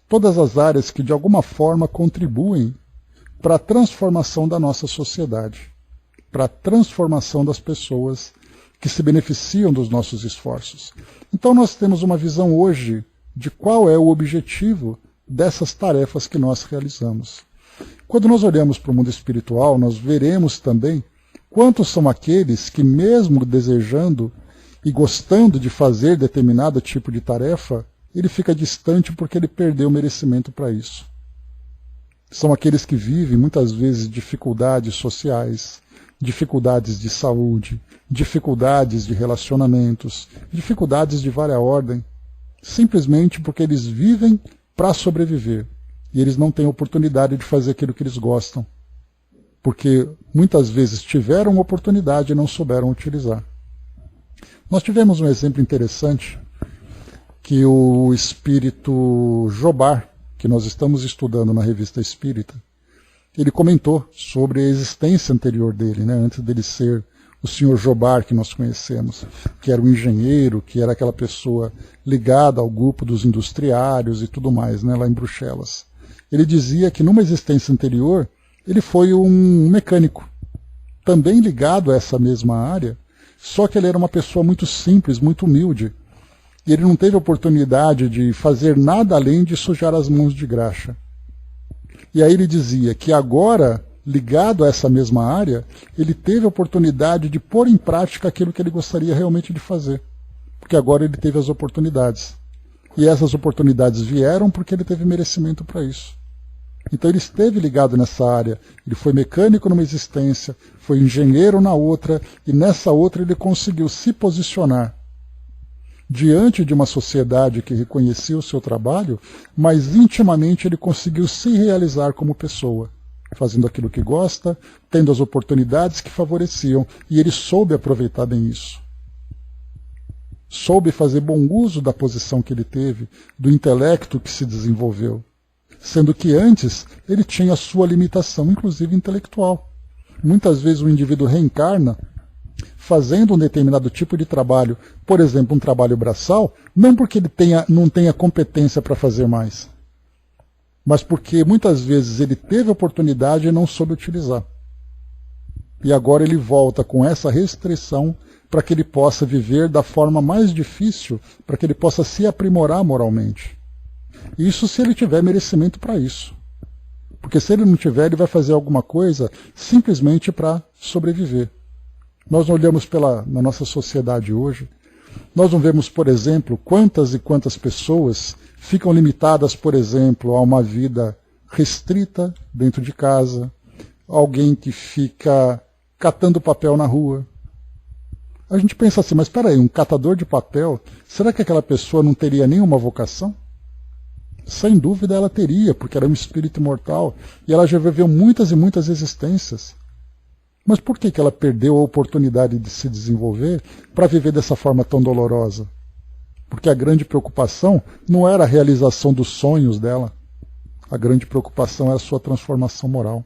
todas as áreas que de alguma forma contribuem para a transformação da nossa sociedade, para a transformação das pessoas que se beneficiam dos nossos esforços. Então nós temos uma visão hoje de qual é o objetivo dessas tarefas que nós realizamos. Quando nós olhamos para o mundo espiritual, nós veremos também quantos são aqueles que, mesmo desejando e gostando de fazer determinado tipo de tarefa, ele fica distante porque ele perdeu o merecimento para isso. São aqueles que vivem muitas vezes dificuldades sociais, dificuldades de saúde, dificuldades de relacionamentos, dificuldades de várias ordem, simplesmente porque eles vivem para sobreviver e eles não têm oportunidade de fazer aquilo que eles gostam, porque muitas vezes tiveram oportunidade e não souberam utilizar. Nós tivemos um exemplo interessante que o espírito Jobar, que nós estamos estudando na Revista Espírita, ele comentou sobre a existência anterior dele, né, antes dele ser o senhor Jobar que nós conhecemos, que era o engenheiro, que era aquela pessoa ligada ao grupo dos industriários e tudo mais, né, lá em Bruxelas. Ele dizia que numa existência anterior ele foi um mecânico, também ligado a essa mesma área, só que ele era uma pessoa muito simples, muito humilde, e ele não teve oportunidade de fazer nada além de sujar as mãos de graxa. E aí ele dizia que agora, ligado a essa mesma área, ele teve a oportunidade de pôr em prática aquilo que ele gostaria realmente de fazer, porque agora ele teve as oportunidades. E essas oportunidades vieram porque ele teve merecimento para isso. Então ele esteve ligado nessa área, ele foi mecânico numa existência, foi engenheiro na outra, e nessa outra ele conseguiu se posicionar diante de uma sociedade que reconhecia o seu trabalho, mas intimamente ele conseguiu se realizar como pessoa, fazendo aquilo que gosta, tendo as oportunidades que favoreciam, e ele soube aproveitar bem isso. Soube fazer bom uso da posição que ele teve, do intelecto que se desenvolveu, sendo que antes ele tinha a sua limitação, inclusive intelectual. Muitas vezes o indivíduo reencarna fazendo um determinado tipo de trabalho, por exemplo, um trabalho braçal, não porque ele não tenha competência para fazer mais, mas porque muitas vezes ele teve oportunidade e não soube utilizar. E agora ele volta com essa restrição para que ele possa viver da forma mais difícil, para que ele possa se aprimorar moralmente. Isso se ele tiver merecimento para isso. Porque se ele não tiver, ele vai fazer alguma coisa simplesmente para sobreviver. Nós olhamos na nossa sociedade hoje, nós não vemos, por exemplo, quantas e quantas pessoas ficam limitadas, por exemplo, a uma vida restrita dentro de casa, alguém que fica catando papel na rua. A gente pensa assim, mas espera aí, um catador de papel, será que aquela pessoa não teria nenhuma vocação? Sem dúvida ela teria, porque era um espírito imortal, e ela já viveu muitas e muitas existências. Mas por que ela perdeu a oportunidade de se desenvolver para viver dessa forma tão dolorosa? Porque a grande preocupação não era a realização dos sonhos dela. A grande preocupação era a sua transformação moral.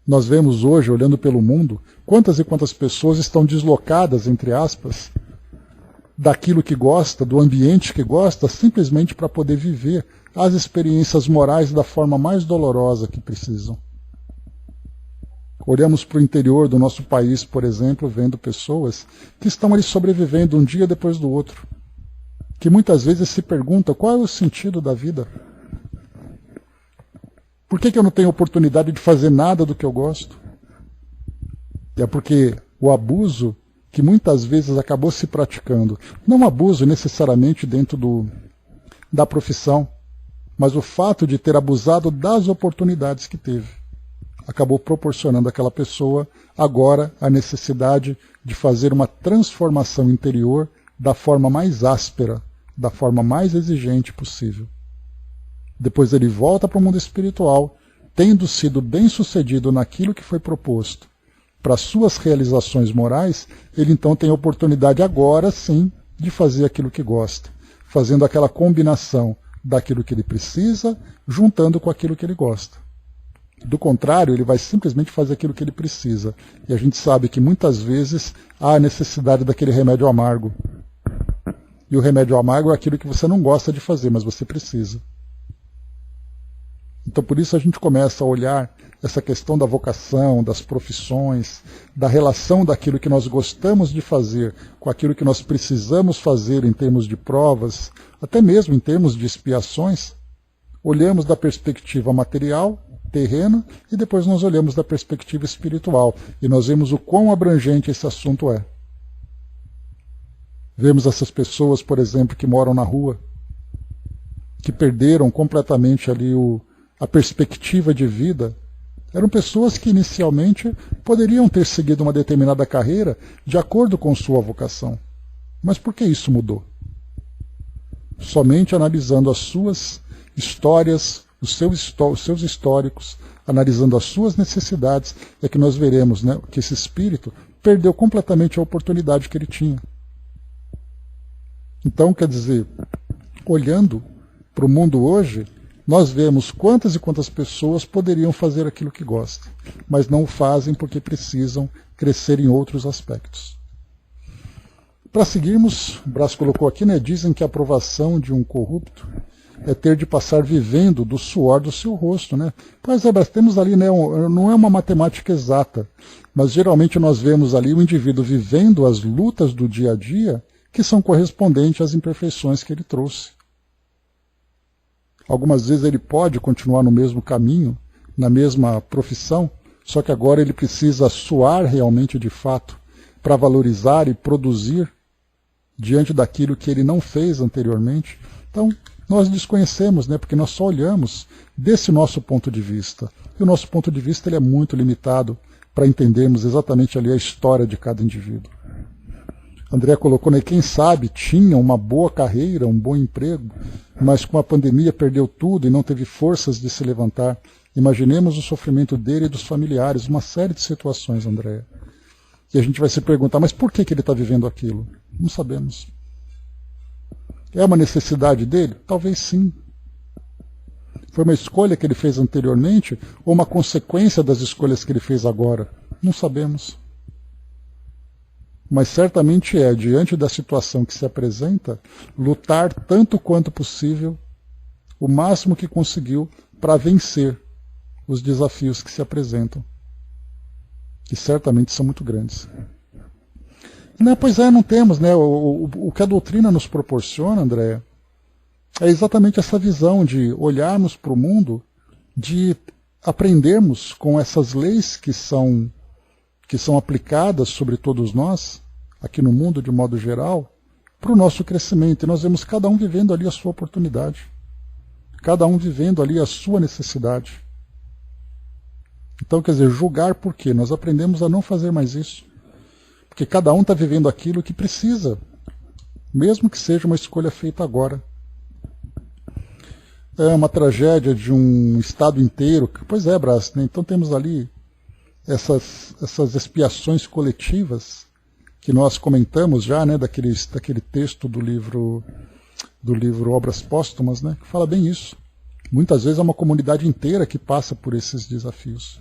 Nós vemos hoje, olhando pelo mundo, quantas e quantas pessoas estão deslocadas, entre aspas, daquilo que gosta, do ambiente que gosta, simplesmente para poder viver as experiências morais da forma mais dolorosa que precisam. Olhamos para o interior do nosso país, por exemplo, vendo pessoas que estão ali sobrevivendo um dia depois do outro, que muitas vezes se perguntam qual é o sentido da vida. Por que eu não tenho oportunidade de fazer nada do que eu gosto? E é porque o abuso que muitas vezes acabou se praticando, não abuso necessariamente dentro da profissão, mas o fato de ter abusado das oportunidades que teve, acabou proporcionando àquela pessoa agora a necessidade de fazer uma transformação interior da forma mais áspera, da forma mais exigente possível. Depois ele volta para o mundo espiritual, tendo sido bem-sucedido naquilo que foi proposto para suas realizações morais, ele então tem a oportunidade agora sim de fazer aquilo que gosta, fazendo aquela combinação daquilo que ele precisa, juntando com aquilo que ele gosta. Do contrário, ele vai simplesmente fazer aquilo que ele precisa. E a gente sabe que muitas vezes há a necessidade daquele remédio amargo. E o remédio amargo é aquilo que você não gosta de fazer, mas você precisa. Então por isso a gente começa a olhar essa questão da vocação, das profissões, da relação daquilo que nós gostamos de fazer com aquilo que nós precisamos fazer em termos de provas, até mesmo em termos de expiações. Olhamos da perspectiva material, terrena, e depois nós olhamos da perspectiva espiritual, e nós vemos o quão abrangente esse assunto é. Vemos essas pessoas, por exemplo, que moram na rua, que perderam completamente ali a perspectiva de vida. Eram pessoas que inicialmente poderiam ter seguido uma determinada carreira de acordo com sua vocação. Mas por que isso mudou? Somente analisando as suas histórias, os seus históricos, analisando as suas necessidades, é que nós veremos, né, que esse espírito perdeu completamente a oportunidade que ele tinha. Então, quer dizer, olhando para o mundo hoje, nós vemos quantas e quantas pessoas poderiam fazer aquilo que gostam, mas não o fazem porque precisam crescer em outros aspectos. Para seguirmos, o Brás colocou aqui, né, dizem que a aprovação de um corrupto é ter de passar vivendo do suor do seu rosto, né? Pois é, Brás, temos ali, né, não é uma matemática exata, mas geralmente nós vemos ali o indivíduo vivendo as lutas do dia a dia que são correspondentes às imperfeições que ele trouxe. Algumas vezes ele pode continuar no mesmo caminho, na mesma profissão, só que agora ele precisa suar realmente de fato para valorizar e produzir diante daquilo que ele não fez anteriormente. Então, nós desconhecemos, né, porque nós só olhamos desse nosso ponto de vista. E o nosso ponto de vista ele é muito limitado para entendermos exatamente ali a história de cada indivíduo. André colocou, né, quem sabe tinha uma boa carreira, um bom emprego, mas com a pandemia perdeu tudo e não teve forças de se levantar. Imaginemos o sofrimento dele e dos familiares, uma série de situações, André. E a gente vai se perguntar, mas por que ele está vivendo aquilo? Não sabemos. É uma necessidade dele? Talvez sim. Foi uma escolha que ele fez anteriormente ou uma consequência das escolhas que ele fez agora? Não sabemos. Mas certamente é, diante da situação que se apresenta, lutar tanto quanto possível, o máximo que conseguiu para vencer os desafios que se apresentam, que certamente são muito grandes. Pois é, não temos, né? O que a doutrina nos proporciona, André, é exatamente essa visão de olharmos para o mundo, de aprendermos com essas leis que são aplicadas sobre todos nós, aqui no mundo de modo geral, para o nosso crescimento. E nós vemos cada um vivendo ali a sua oportunidade, cada um vivendo ali a sua necessidade. Então, quer dizer, julgar por quê? Nós aprendemos a não fazer mais isso. Porque cada um está vivendo aquilo que precisa, mesmo que seja uma escolha feita agora. É uma tragédia de um estado inteiro. Pois é, Brás, né? Então temos ali essas expiações coletivas que nós comentamos já, né, daquele texto do livro Obras Póstumas, né, que fala bem isso. Muitas vezes é uma comunidade inteira que passa por esses desafios.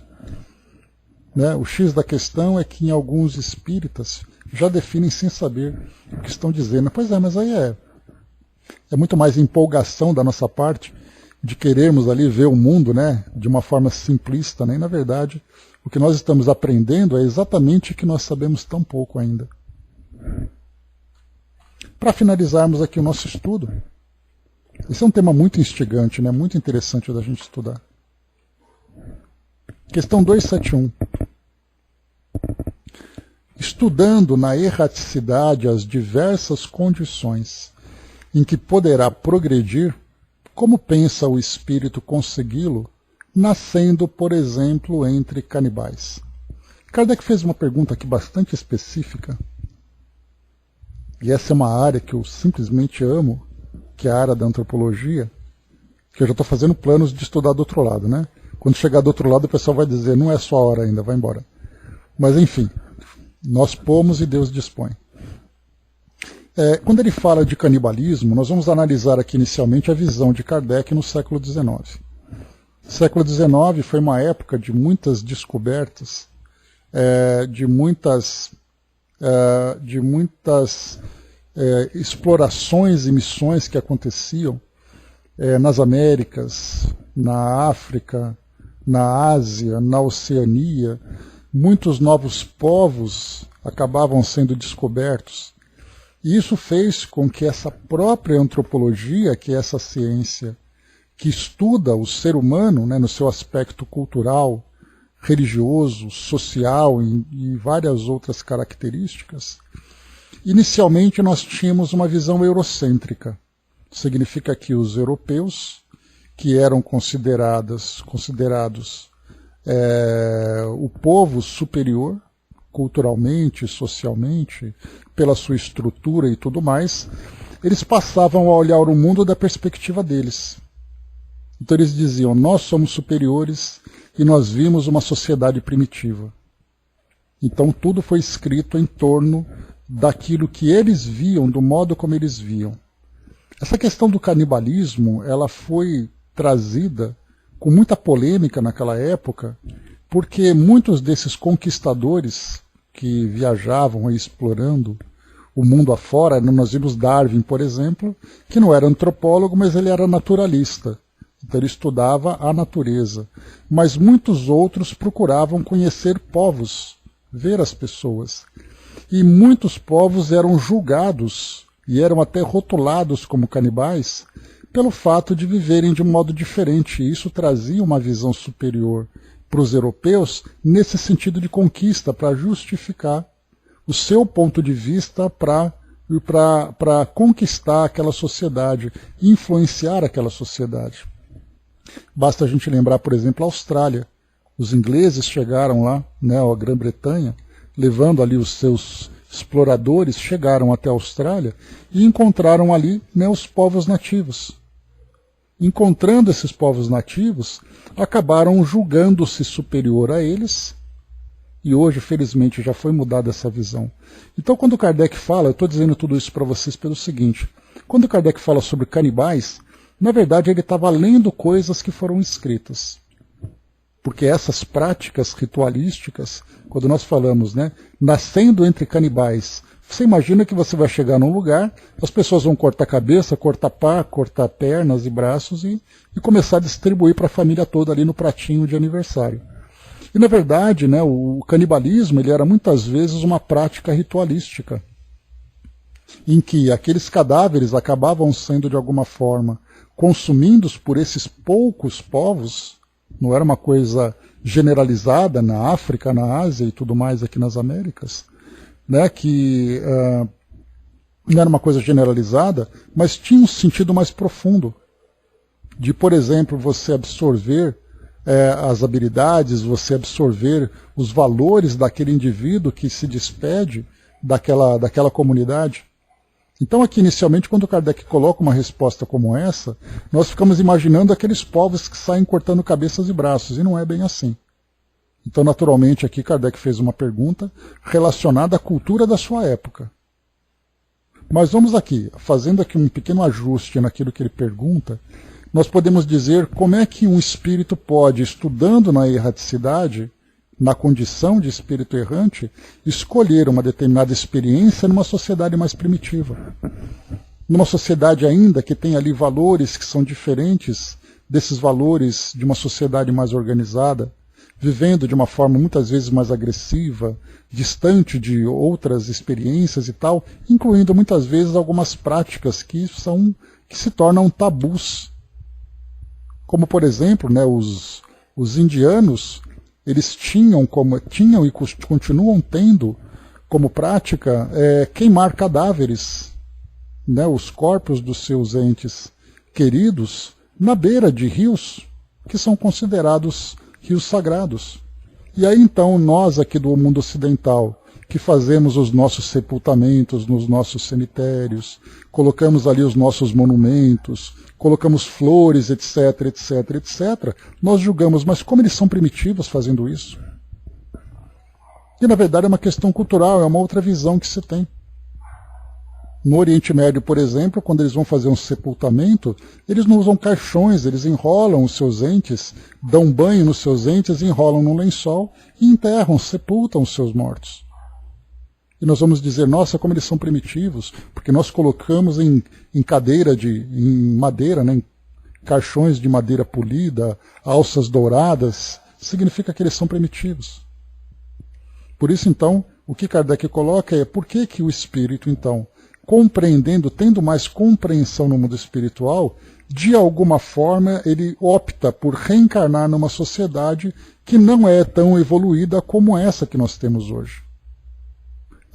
Né? O X da questão é que em alguns espíritas já definem sem saber o que estão dizendo. Pois é, mas aí é muito mais empolgação da nossa parte de querermos ali ver o mundo, né, de uma forma simplista, né? E na verdade o que nós estamos aprendendo é exatamente o que nós sabemos tão pouco ainda. Para finalizarmos aqui o nosso estudo, esse é um tema muito instigante, né? Muito interessante da gente estudar. Questão 271. Estudando na erraticidade as diversas condições em que poderá progredir, como pensa o espírito consegui-lo, nascendo, por exemplo, entre canibais? Kardec fez uma pergunta aqui bastante específica, e essa é uma área que eu simplesmente amo, que é a área da antropologia, que eu já estou fazendo planos de estudar do outro lado, né? Quando chegar do outro lado o pessoal vai dizer, não é sua hora ainda, vai embora. Mas enfim, nós pomos e Deus dispõe. Quando ele fala de canibalismo, nós vamos analisar aqui inicialmente a visão de Kardec no século XIX. O século XIX foi uma época de muitas descobertas, de muitas explorações e missões que aconteciam nas Américas, na África, na Ásia, na Oceania. Muitos novos povos acabavam sendo descobertos. E isso fez com que essa própria antropologia, que é essa ciência que estuda o ser humano, né, no seu aspecto cultural, religioso, social e várias outras características, Inicialmente nós tínhamos uma visão eurocêntrica. Significa que os europeus, que eram considerados o povo superior, culturalmente, socialmente, pela sua estrutura e tudo mais, eles passavam a olhar o mundo da perspectiva deles. Então eles diziam, nós somos superiores e nós vimos uma sociedade primitiva. Então tudo foi escrito em torno daquilo que eles viam, do modo como eles viam. Essa questão do canibalismo, ela foi trazida com muita polêmica naquela época, porque muitos desses conquistadores que viajavam explorando o mundo afora, nós vimos Darwin, por exemplo, que não era antropólogo, mas ele era naturalista. Então ele estudava a natureza. Mas muitos outros procuravam conhecer povos, ver as pessoas. E muitos povos eram julgados e eram até rotulados como canibais pelo fato de viverem de um modo diferente. E isso trazia uma visão superior para os europeus nesse sentido de conquista, para justificar o seu ponto de vista para conquistar aquela sociedade, influenciar aquela sociedade. Basta a gente lembrar, por exemplo, a Austrália. Os ingleses chegaram lá, né, a Grã-Bretanha, levando ali os seus exploradores, chegaram até a Austrália e encontraram ali, né, os povos nativos. Encontrando esses povos nativos, acabaram julgando-se superior a eles, e hoje, felizmente, já foi mudada essa visão. Então, quando Kardec fala, eu estou dizendo tudo isso para vocês pelo seguinte, quando Kardec fala sobre canibais, na verdade ele estava lendo coisas que foram escritas. Porque essas práticas ritualísticas, quando nós falamos, né, nascendo entre canibais, você imagina que você vai chegar num lugar, as pessoas vão cortar cabeça, cortar pá, cortar pernas e braços e começar a distribuir para a família toda ali no pratinho de aniversário. E na verdade, né, o canibalismo ele era muitas vezes uma prática ritualística, em que aqueles cadáveres acabavam sendo de alguma forma consumidos por esses poucos povos. Não era uma coisa generalizada na África, na Ásia e tudo mais aqui nas Américas, né, que não era uma coisa generalizada, mas tinha um sentido mais profundo de, por exemplo, você absorver as habilidades, você absorver os valores daquele indivíduo que se despede daquela comunidade. Então aqui inicialmente quando Kardec coloca uma resposta como essa, nós ficamos imaginando aqueles povos que saem cortando cabeças e braços, e não é bem assim. Então naturalmente aqui Kardec fez uma pergunta relacionada à cultura da sua época. Mas vamos aqui, fazendo aqui um pequeno ajuste naquilo que ele pergunta, nós podemos dizer como é que um espírito pode, estudando na erraticidade, na condição de espírito errante, escolher uma determinada experiência numa sociedade mais primitiva. Numa sociedade ainda que tem ali valores que são diferentes desses valores de uma sociedade mais organizada, vivendo de uma forma muitas vezes mais agressiva, distante de outras experiências e tal, incluindo muitas vezes algumas práticas que se tornam tabus. Como, por exemplo, né, os indianos, eles tinham e continuam tendo como prática queimar cadáveres, né, os corpos dos seus entes queridos, na beira de rios que são considerados rios sagrados. E aí então nós aqui do mundo ocidental, que fazemos os nossos sepultamentos nos nossos cemitérios, colocamos ali os nossos monumentos, colocamos flores, etc, etc, etc, nós julgamos, mas como eles são primitivos fazendo isso? E na verdade é uma questão cultural, é uma outra visão que se tem. No Oriente Médio, por exemplo, quando eles vão fazer um sepultamento, eles não usam caixões, eles enrolam os seus entes, dão banho nos seus entes, enrolam num lençol e enterram, sepultam os seus mortos. E nós vamos dizer, nossa, como eles são primitivos, porque nós colocamos em madeira, né, em caixões de madeira polida, alças douradas, significa que eles são primitivos. Por isso, então, o que Kardec coloca é por que o espírito, então, compreendendo, tendo mais compreensão no mundo espiritual, de alguma forma ele opta por reencarnar numa sociedade que não é tão evoluída como essa que nós temos hoje.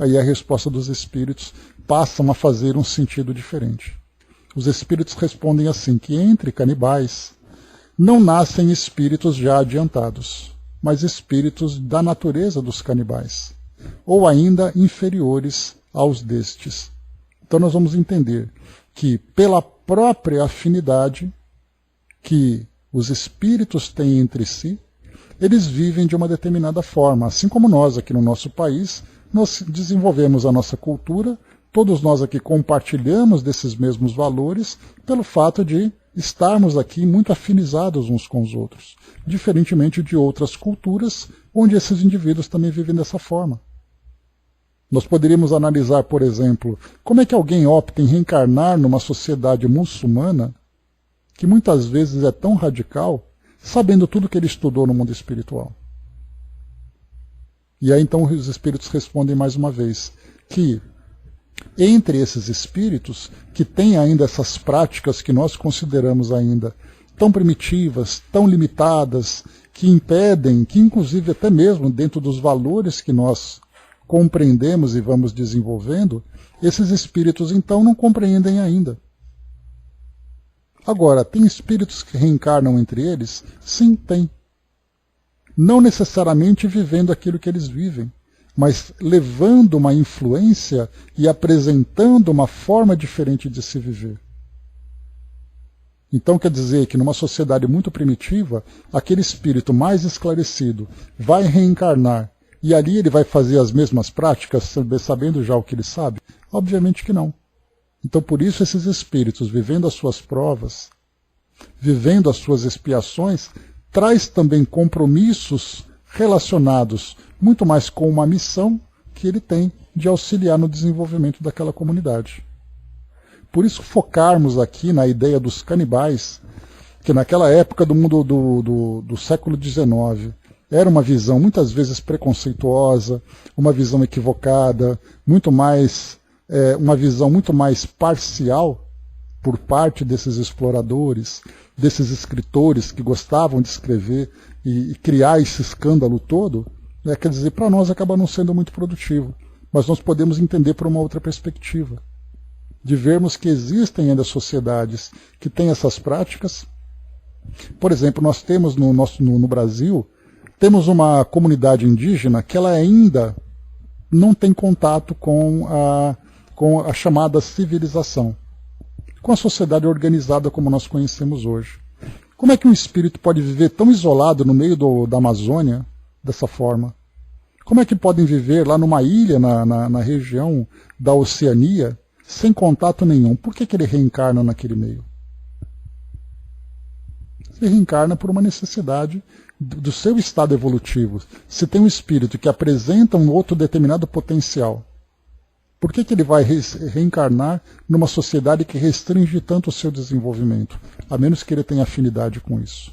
aí a resposta dos espíritos passam a fazer um sentido diferente. Os espíritos respondem assim, que entre canibais não nascem espíritos já adiantados, mas espíritos da natureza dos canibais, ou ainda inferiores aos destes. Então nós vamos entender que pela própria afinidade que os espíritos têm entre si, eles vivem de uma determinada forma, assim como nós aqui no nosso país, nós desenvolvemos a nossa cultura, todos nós aqui compartilhamos desses mesmos valores pelo fato de estarmos aqui muito afinizados uns com os outros, diferentemente de outras culturas onde esses indivíduos também vivem dessa forma. Nós poderíamos analisar, por exemplo, como é que alguém opta em reencarnar numa sociedade muçulmana que muitas vezes é tão radical, sabendo tudo que ele estudou no mundo espiritual. E aí então os espíritos respondem mais uma vez que entre esses espíritos que têm ainda essas práticas que nós consideramos ainda tão primitivas, tão limitadas, que impedem, que inclusive até mesmo dentro dos valores que nós compreendemos e vamos desenvolvendo, esses espíritos então não compreendem ainda. Agora, tem espíritos que reencarnam entre eles? Sim, tem. Não necessariamente vivendo aquilo que eles vivem, mas levando uma influência e apresentando uma forma diferente de se viver. Então quer dizer que numa sociedade muito primitiva, aquele espírito mais esclarecido vai reencarnar e ali ele vai fazer as mesmas práticas, sabendo já o que ele sabe? Obviamente que não. Então por isso esses espíritos, vivendo as suas provas, vivendo as suas expiações, traz também compromissos relacionados muito mais com uma missão que ele tem de auxiliar no desenvolvimento daquela comunidade. Por isso focarmos aqui na ideia dos canibais, que naquela época do mundo do século XIX era uma visão muitas vezes preconceituosa, uma visão equivocada, muito mais uma visão muito mais parcial por parte desses exploradores, desses escritores que gostavam de escrever e criar esse escândalo todo, quer dizer, para nós acaba não sendo muito produtivo. Mas nós podemos entender por uma outra perspectiva, de vermos que existem ainda sociedades que têm essas práticas. Por exemplo, nós temos no Brasil, temos uma comunidade indígena que ela ainda não tem contato com a chamada civilização, com a sociedade organizada como nós conhecemos hoje. Como é que um espírito pode viver tão isolado no meio da Amazônia, dessa forma? Como é que podem viver lá numa ilha, na região da Oceania, sem contato nenhum? Por que ele reencarna naquele meio? Ele reencarna por uma necessidade do seu estado evolutivo. Se tem um espírito que apresenta um outro determinado potencial, por que ele vai reencarnar numa sociedade que restringe tanto o seu desenvolvimento? A menos que ele tenha afinidade com isso.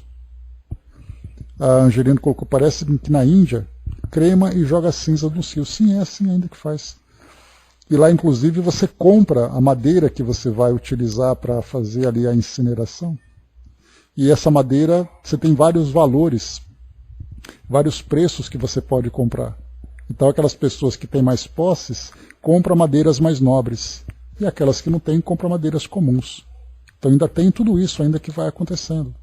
A Angelina colocou, parece que na Índia, crema e joga cinza no cio. Sim, é assim ainda que faz. E lá, inclusive, você compra a madeira que você vai utilizar para fazer ali a incineração. E essa madeira, você tem vários valores, vários preços que você pode comprar. Então aquelas pessoas que têm mais posses, compram madeiras mais nobres. E aquelas que não têm, compram madeiras comuns. Então ainda tem tudo isso ainda que vai acontecendo.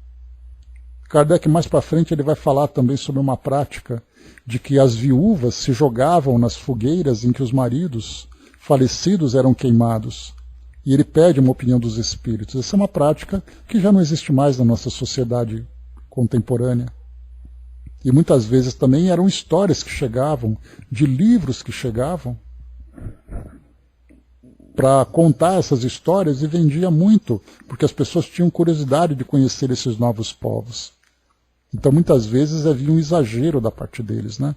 Kardec mais para frente ele vai falar também sobre uma prática de que as viúvas se jogavam nas fogueiras em que os maridos falecidos eram queimados. E ele pede uma opinião dos espíritos. Essa é uma prática que já não existe mais na nossa sociedade contemporânea. E muitas vezes também eram histórias que chegavam, de livros que chegavam, para contar essas histórias e vendia muito, porque as pessoas tinham curiosidade de conhecer esses novos povos. Então muitas vezes havia um exagero da parte deles, né?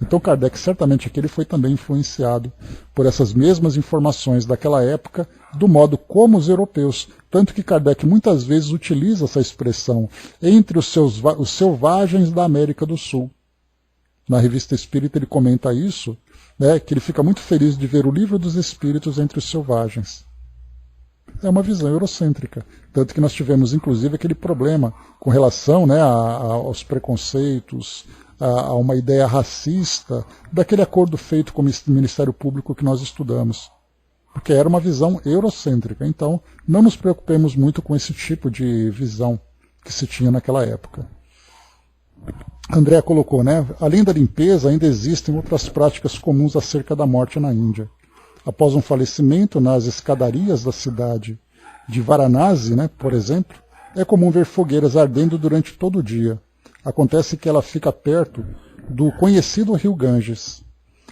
Então Kardec certamente aqui ele foi também influenciado por essas mesmas informações daquela época, do modo como os europeus. Tanto que Kardec muitas vezes utiliza essa expressão entre os selvagens da América do Sul. Na Revista Espírita ele comenta isso, né, que ele fica muito feliz de ver o livro dos espíritos entre os selvagens. É uma visão eurocêntrica. Tanto que nós tivemos, inclusive, aquele problema com relação, né, aos preconceitos, a uma ideia racista daquele acordo feito com o Ministério Público que nós estudamos. Porque era uma visão eurocêntrica. Então, não nos preocupemos muito com esse tipo de visão que se tinha naquela época. André colocou, né? Além da limpeza, ainda existem outras práticas comuns acerca da morte na Índia. Após um falecimento, nas escadarias da cidade de Varanasi, né, por exemplo, é comum ver fogueiras ardendo durante todo o dia. Acontece que ela fica perto do conhecido rio Ganges.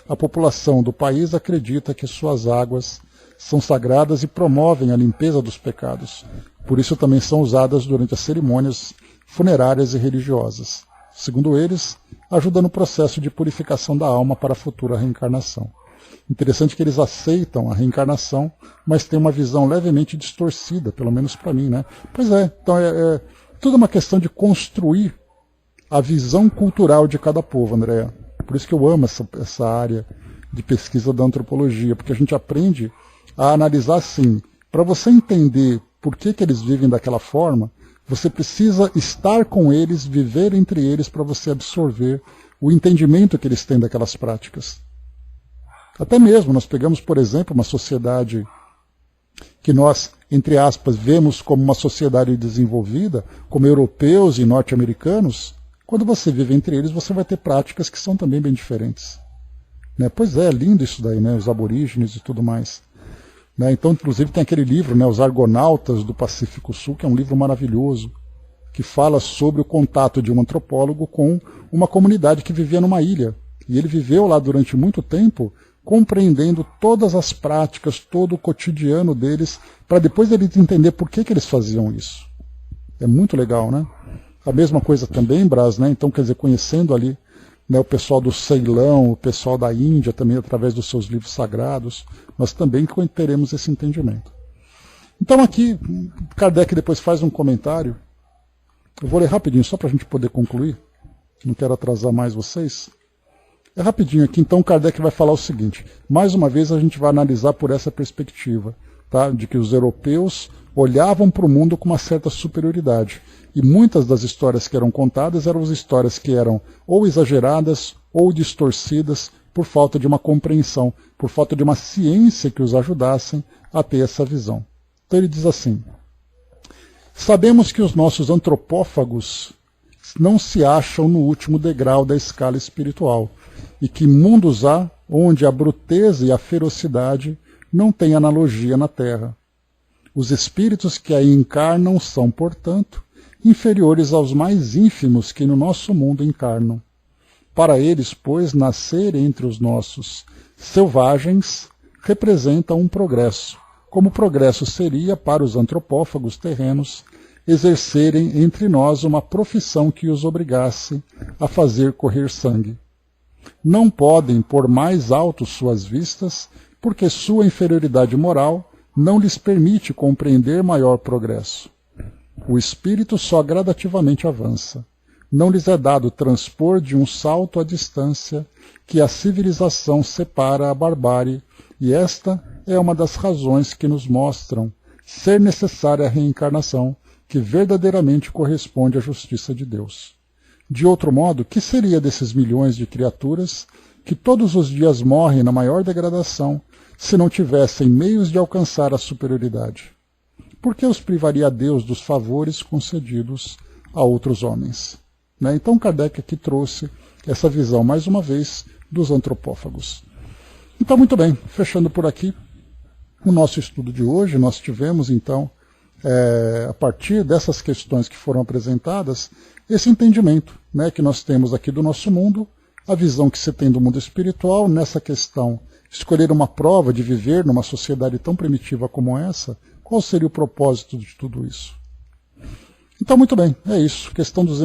A população do país acredita que suas águas são sagradas e promovem a limpeza dos pecados. Por isso também são usadas durante as cerimônias funerárias e religiosas. Segundo eles, ajuda no processo de purificação da alma para a futura reencarnação. Interessante que eles aceitam a reencarnação, mas têm uma visão levemente distorcida, pelo menos para mim, né? Pois é, então é tudo uma questão de construir a visão cultural de cada povo, Andréa. Por isso que eu amo essa área de pesquisa da antropologia, porque a gente aprende a analisar assim. Para você entender por que eles vivem daquela forma, você precisa estar com eles, viver entre eles, para você absorver o entendimento que eles têm daquelas práticas. Até mesmo, nós pegamos, por exemplo, uma sociedade que nós, entre aspas, vemos como uma sociedade desenvolvida, como europeus e norte-americanos. Quando você vive entre eles, você vai ter práticas que são também bem diferentes. Né? Pois é lindo isso daí, né? Os aborígenes e tudo mais. Né? Então, inclusive, tem aquele livro, né? Os Argonautas do Pacífico Sul, que é um livro maravilhoso, que fala sobre o contato de um antropólogo com uma comunidade que vivia numa ilha. E ele viveu lá durante muito tempo, compreendendo todas as práticas, todo o cotidiano deles, para depois ele entender por que eles faziam isso. É muito legal, né? A mesma coisa também, Brás, né? Então, quer dizer, conhecendo ali, né, o pessoal do Ceilão, o pessoal da Índia, também através dos seus livros sagrados, nós também teremos esse entendimento. Então aqui, Kardec depois faz um comentário, eu vou ler rapidinho, só para a gente poder concluir, não quero atrasar mais vocês. É rapidinho aqui, então Kardec vai falar o seguinte, mais uma vez a gente vai analisar por essa perspectiva, tá? De que os europeus olhavam para o mundo com uma certa superioridade. E muitas das histórias que eram contadas eram as histórias que eram ou exageradas ou distorcidas por falta de uma compreensão, por falta de uma ciência que os ajudassem a ter essa visão. Então ele diz assim, sabemos que os nossos antropófagos não se acham no último degrau da escala espiritual, e que mundos há onde a bruteza e a ferocidade não têm analogia na Terra. Os espíritos que aí encarnam são, portanto, inferiores aos mais ínfimos que no nosso mundo encarnam. Para eles, pois, nascer entre os nossos selvagens representa um progresso, como o progresso seria para os antropófagos terrenos exercerem entre nós uma profissão que os obrigasse a fazer correr sangue. Não podem pôr mais alto suas vistas, porque sua inferioridade moral não lhes permite compreender maior progresso. O espírito só gradativamente avança. Não lhes é dado transpor de um salto a distância que a civilização separa a barbárie, e esta é uma das razões que nos mostram ser necessária a reencarnação, que verdadeiramente corresponde à justiça de Deus. De outro modo, que seria desses milhões de criaturas que todos os dias morrem na maior degradação se não tivessem meios de alcançar a superioridade? Por que os privaria a Deus dos favores concedidos a outros homens? Né? Então Kardec aqui trouxe essa visão, mais uma vez, dos antropófagos. Então, muito bem, fechando por aqui o nosso estudo de hoje, nós tivemos, então, a partir dessas questões que foram apresentadas, esse entendimento, né, que nós temos aqui do nosso mundo, a visão que você tem do mundo espiritual, nessa questão, escolher uma prova de viver numa sociedade tão primitiva como essa, qual seria o propósito de tudo isso? Então, muito bem, é isso. Questão 200.